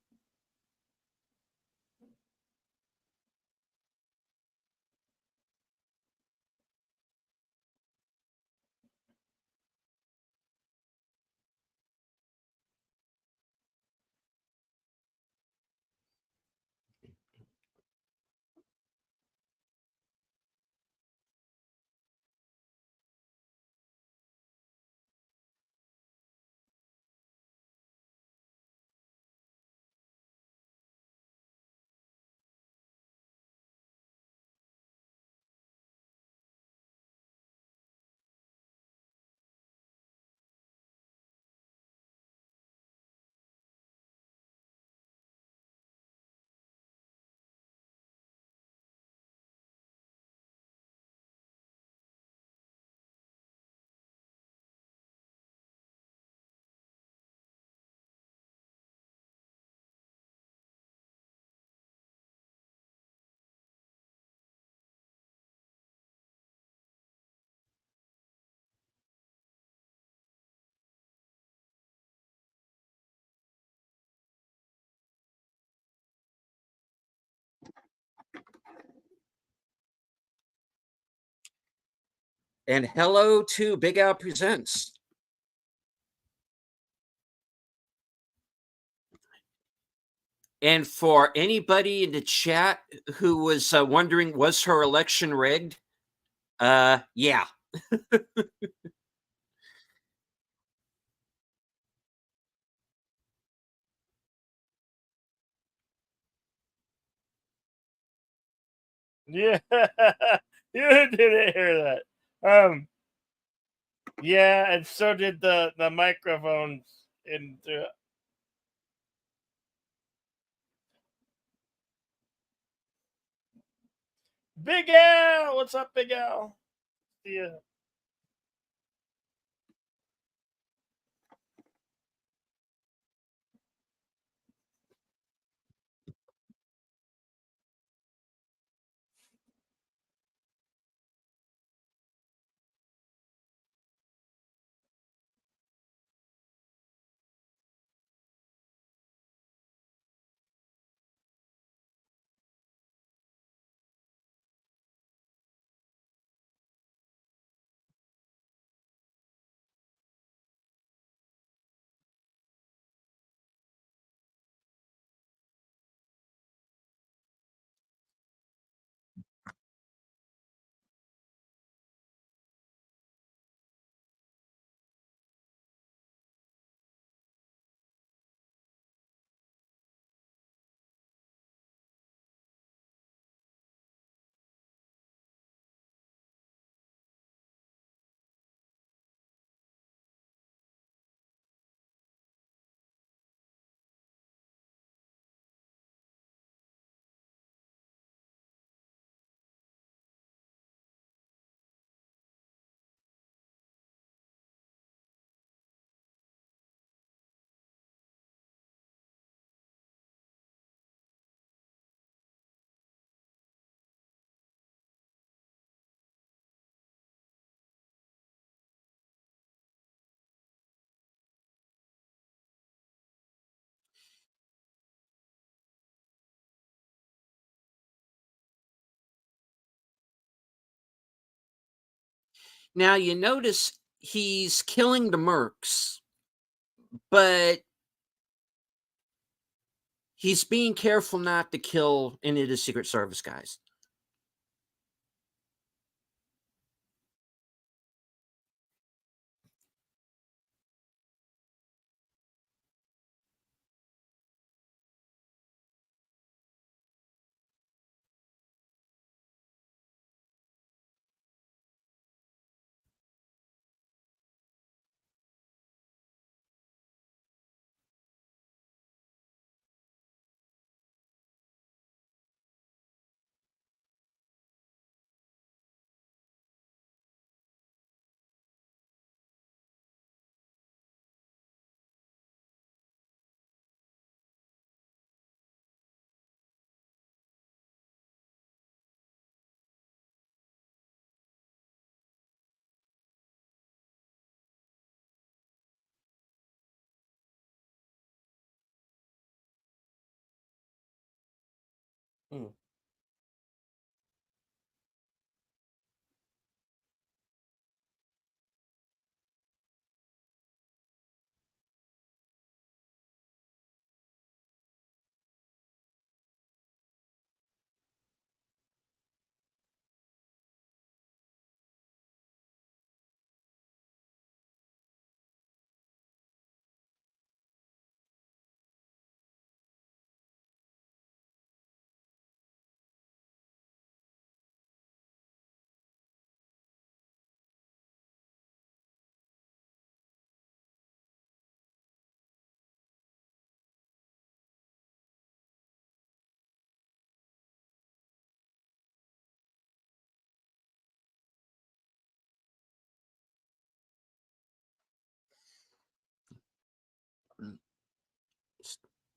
And hello to Big Al Presents. And for anybody in the chat who was wondering, was her election rigged? Yeah. Yeah, you didn't hear that. Yeah, and so did the microphones in the. Big Al, what's up, Big Al? Yeah. Now you notice he's killing the mercs, but he's being careful not to kill any of the Secret Service guys. Hmm.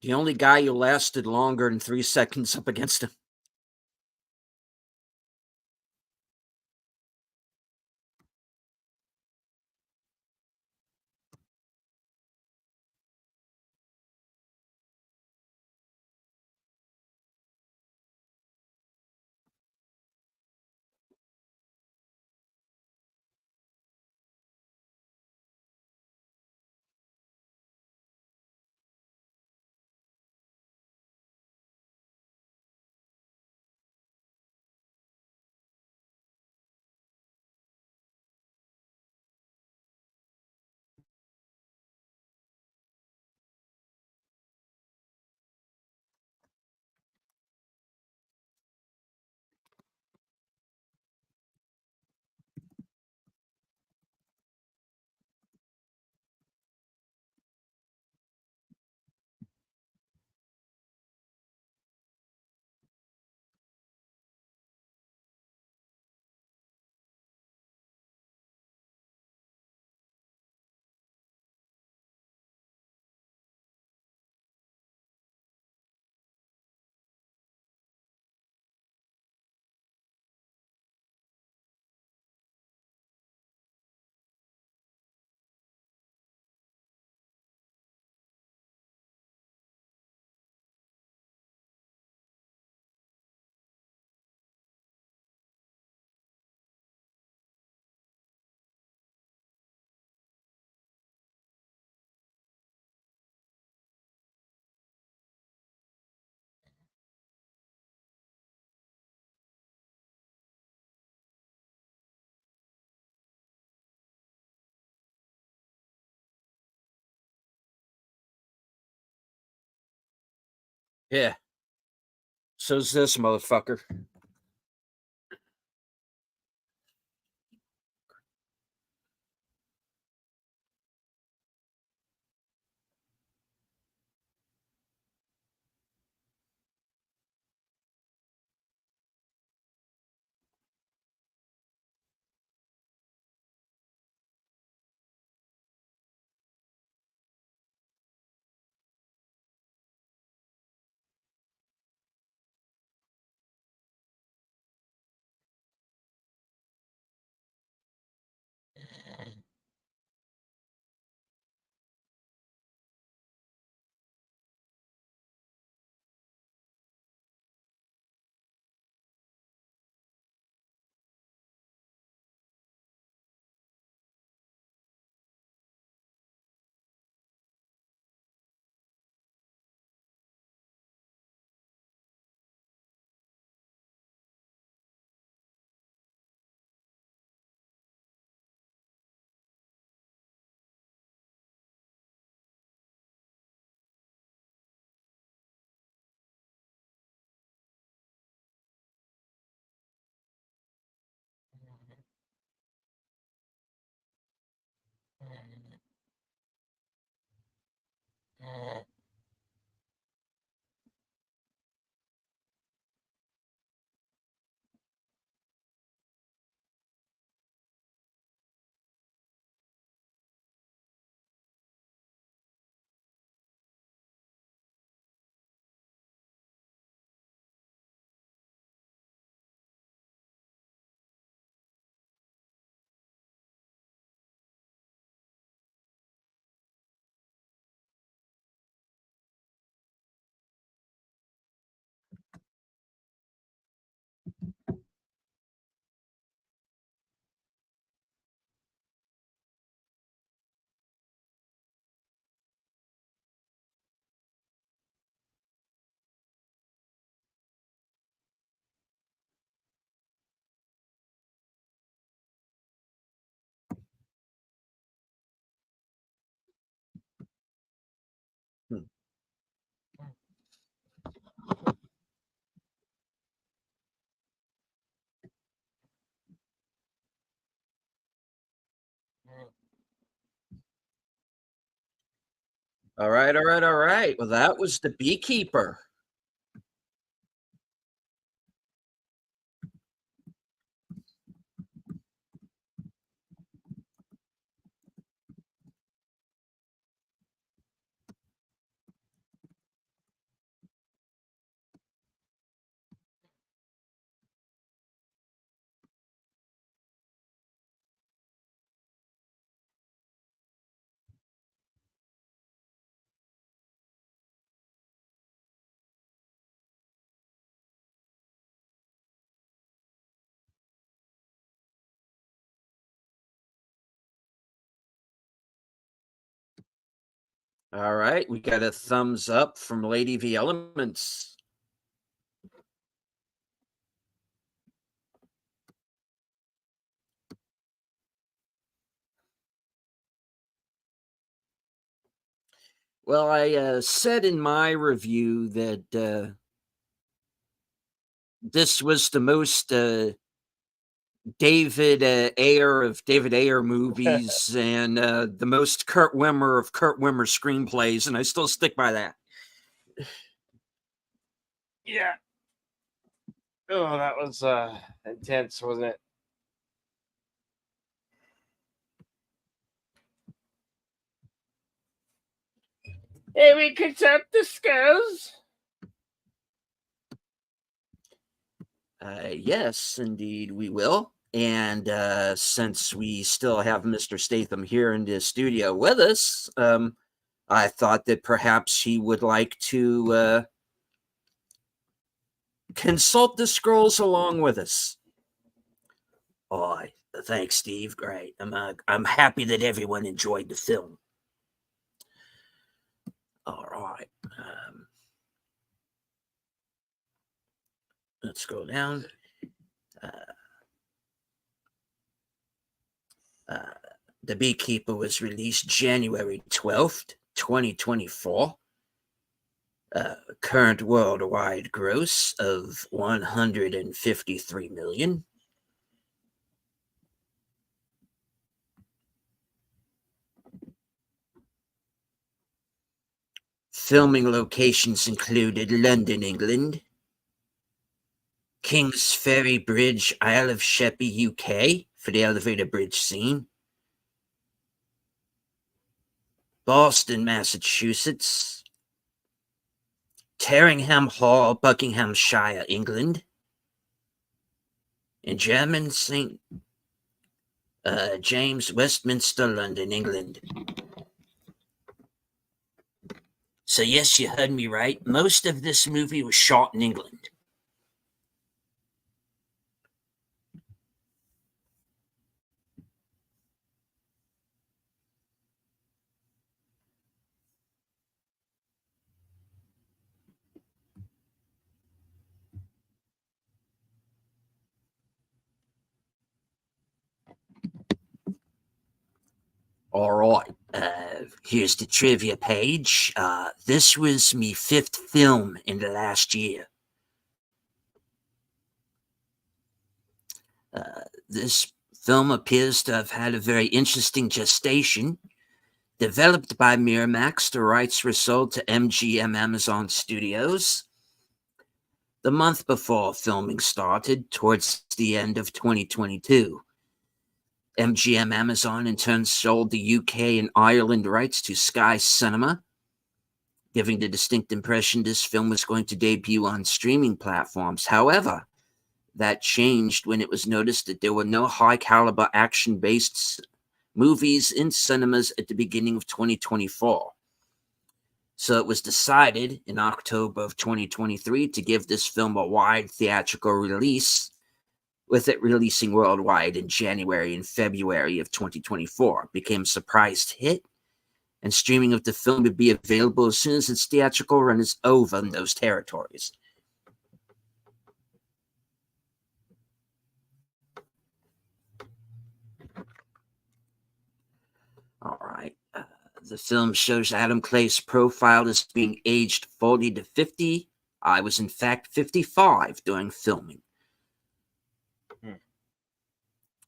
The only guy who lasted longer than 3 seconds up against him. Yeah. So's this motherfucker. All right, all right, all right. Well, that was the Beekeeper. All right, we got a thumbs up from Lady V Elements. Well, I said in my review that this was the most David Ayer of David Ayer movies and the most Kurt Wimmer of Kurt Wimmer screenplays, and I still stick by that. Yeah. Oh, that was intense, wasn't it? Hey, we could start the skulls. Yes, indeed, we will. And since we still have Mr. Statham here in the studio with us, I thought that perhaps he would like to consult the scrolls along with us. Oh, thanks, Steve. Great. I'm happy that everyone enjoyed the film. All right. Let's go down. The Beekeeper was released January 12th, 2024. Current worldwide gross of 153 million. Filming locations included London, England, King's Ferry Bridge, Isle of Sheppey, UK, for the elevator bridge scene, Boston, Massachusetts, Terringham Hall, Buckinghamshire, England, and German St. James, Westminster, London, England. So yes, you heard me right. Most of this movie was shot in England. All right, here's the trivia page. This was me 5th film in the last year. This film appears to have had a very interesting gestation. Developed by Miramax, the rights were sold to MGM Amazon Studios. The month before filming started, towards the end of 2022. MGM Amazon in turn sold the UK and Ireland rights to Sky Cinema, giving the distinct impression this film was going to debut on streaming platforms. However, that changed when it was noticed that there were no high-caliber action-based movies in cinemas at the beginning of 2024. So it was decided in October of 2023 to give this film a wide theatrical release, with it releasing worldwide in January and February of 2024. It became a surprise hit, and streaming of the film would be available as soon as its theatrical run is over in those territories. All right. The film shows Adam Clay's profile as being aged 40 to 50. I was, in fact, 55 during filming.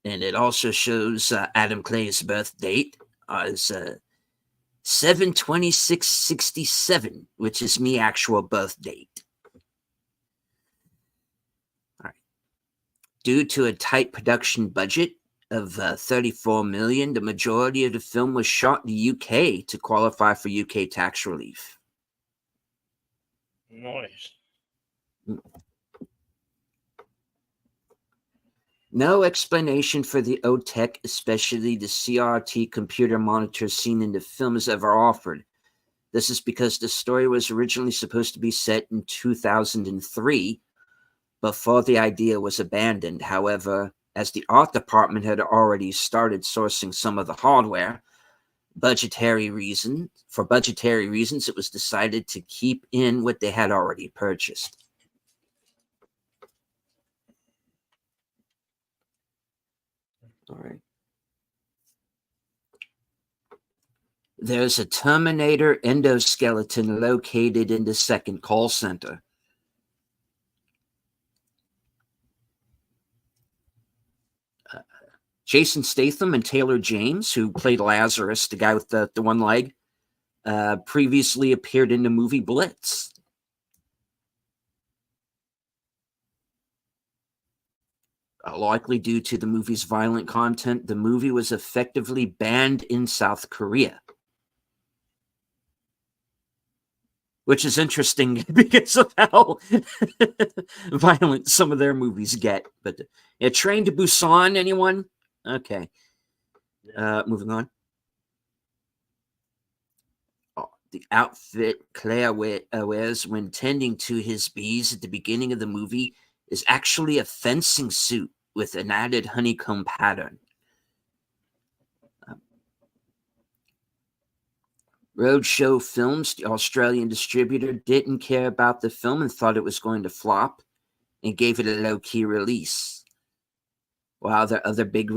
And it also shows Adam Clay's birth date as 7/26/67, which is me actual birth date. All right. Due to a tight production budget of 34 million, the majority of the film was shot in the UK to qualify for UK tax relief. Nice. No explanation for the OTEC, especially the CRT computer monitors seen in the film, is ever offered. This is because the story was originally supposed to be set in 2003, before the idea was abandoned. However, as the art department had already started sourcing some of the hardware, for budgetary reasons, it was decided to keep in what they had already purchased. All right. There's a Terminator endoskeleton located in the second call center. Jason Statham and Taylor James, who played Lazarus, the guy with the one leg, previously appeared in the movie Blitz. Likely due to the movie's violent content, the movie was effectively banned in South Korea. Which is interesting because of how violent some of their movies get. But Train to Busan, anyone? Okay. Moving on. The outfit Claire wears when tending to his bees at the beginning of the movie is actually a fencing suit with an added honeycomb pattern. Roadshow Films, the Australian distributor, didn't care about the film and thought it was going to flop and gave it a low-key release. While their other big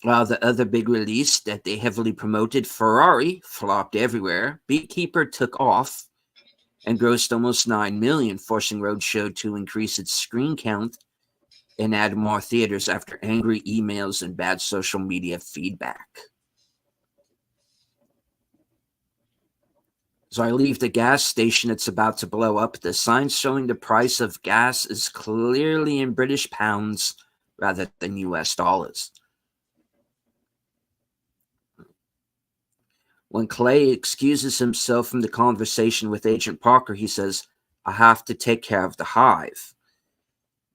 While the other big release that they heavily promoted, Ferrari, flopped everywhere. Beekeeper took off and grossed almost 9 million, forcing Roadshow to increase its screen count and add more theaters after angry emails and bad social media feedback. So I leave the gas station. It's about to blow up. The sign showing the price of gas is clearly in British pounds rather than US dollars. When Clay excuses himself from the conversation with Agent Parker, he says, "I have to take care of the hive."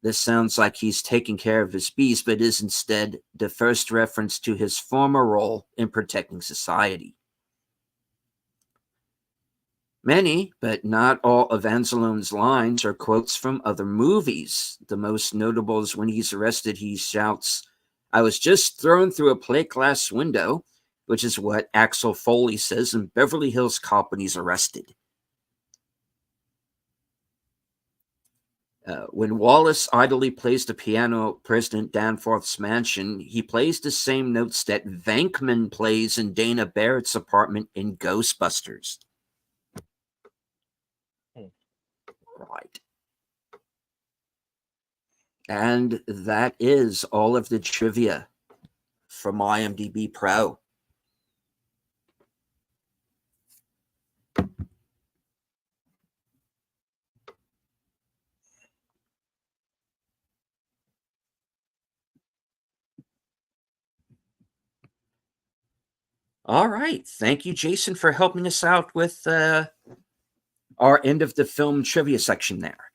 This sounds like he's taking care of his bees, but is instead the first reference to his former role in protecting society. Many, but not all, of Anzalone's lines are quotes from other movies. The most notable is when he's arrested, he shouts, "I was just thrown through a plate glass window," which is what Axel Foley says in Beverly Hills Cop when he's arrested. When Wallace idly plays the piano at President Danforth's mansion, he plays the same notes that Venkman plays in Dana Barrett's apartment in Ghostbusters. Right. And that is all of the trivia from IMDb Pro. All right. Thank you, Jason, for helping us out with our end of the film trivia section there.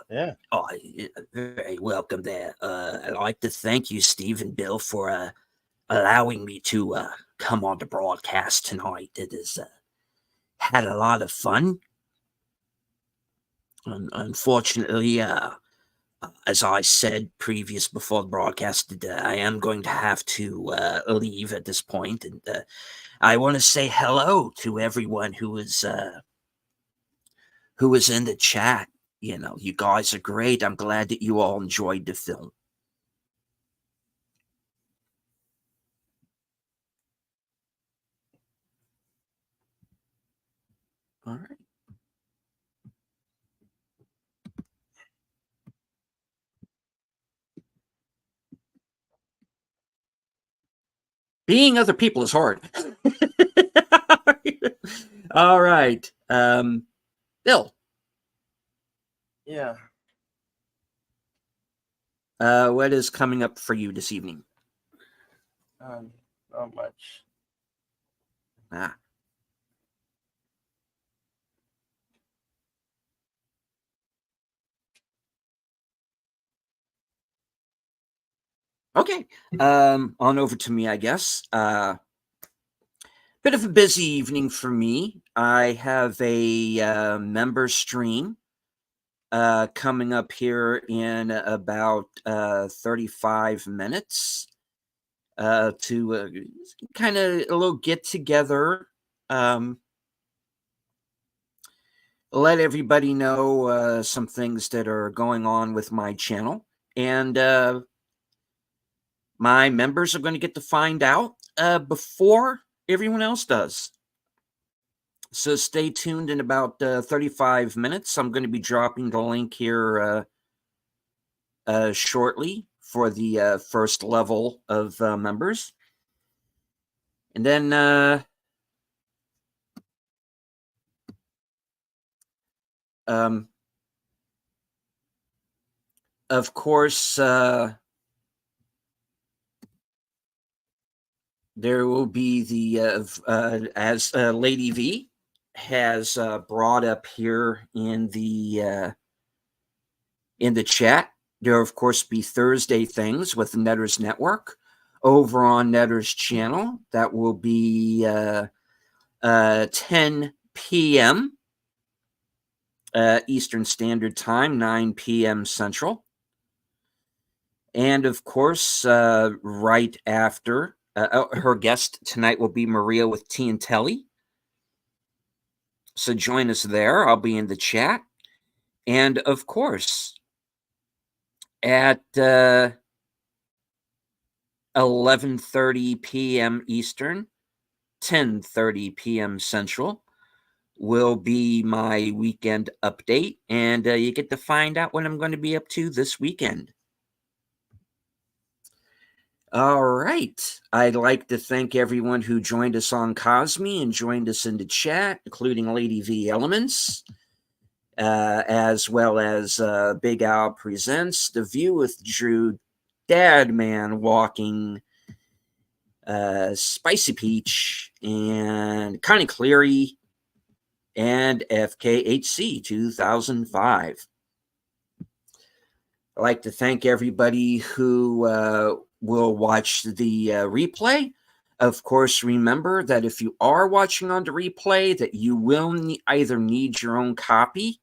Yeah. Very welcome there. I'd like to thank you, Steve and Bill, for allowing me to come on the broadcast tonight. It has had a lot of fun. Unfortunately, as I said before the broadcast, I am going to have to leave at this point, and I want to say hello to everyone who was in the chat. You know, you guys are great. I'm glad that you all enjoyed the film. All right. Being other people is hard. All right. Bill. Yeah. What is coming up for you this evening? Not much. Okay. On over to me, I guess. Bit of a busy evening for me. I have a member stream coming up here in about 35 minutes to kind of a little get together. Let everybody know some things that are going on with my channel. And my members are going to get to find out before everyone else does. So stay tuned in about 35 minutes. I'm going to be dropping the link here shortly for the first level of members. And then of course, there will be the as Lady V has brought up here in the chat. There, of course, be Thursday things with the Netters Network over on Netters channel. That will be 10 p.m. Eastern Standard Time, 9 p.m. Central. And, of course, right after, her guest tonight will be Maria with Tea and Telly. So join us there. I'll be in the chat. And, of course, at 11:30 p.m. Eastern, 10:30 p.m. Central will be my weekend update, and you get to find out what I'm going to be up to this weekend. All right. I'd like to thank everyone who joined us on Cosme and joined us in the chat, including Lady V Elements, as well as Big Al Presents, The View with Drew, Dad Man Walking, Spicy Peach, and Connie Cleary, and FKHC 2005. I'd like to thank everybody who will watch the replay. Of course, remember that if you are watching on the replay, that you will either need your own copy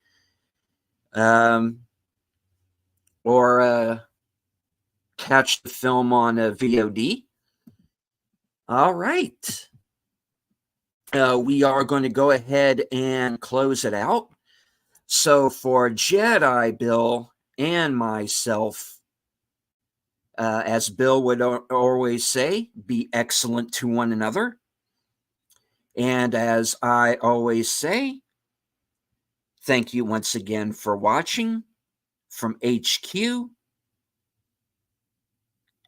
or catch the film on VOD. All right. We are going to go ahead and close it out. So for Jedi Bill and myself, as Bill would always say, be excellent to one another. And as I always say, thank you once again for watching from HQ,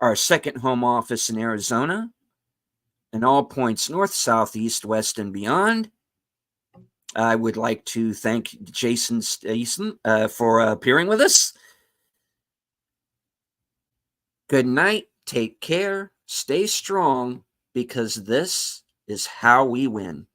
our second home office in Arizona, and all points north, south, east, west, and beyond. I would like to thank Jason Stason for appearing with us. Good night. Take care. Stay strong, because this is how we win.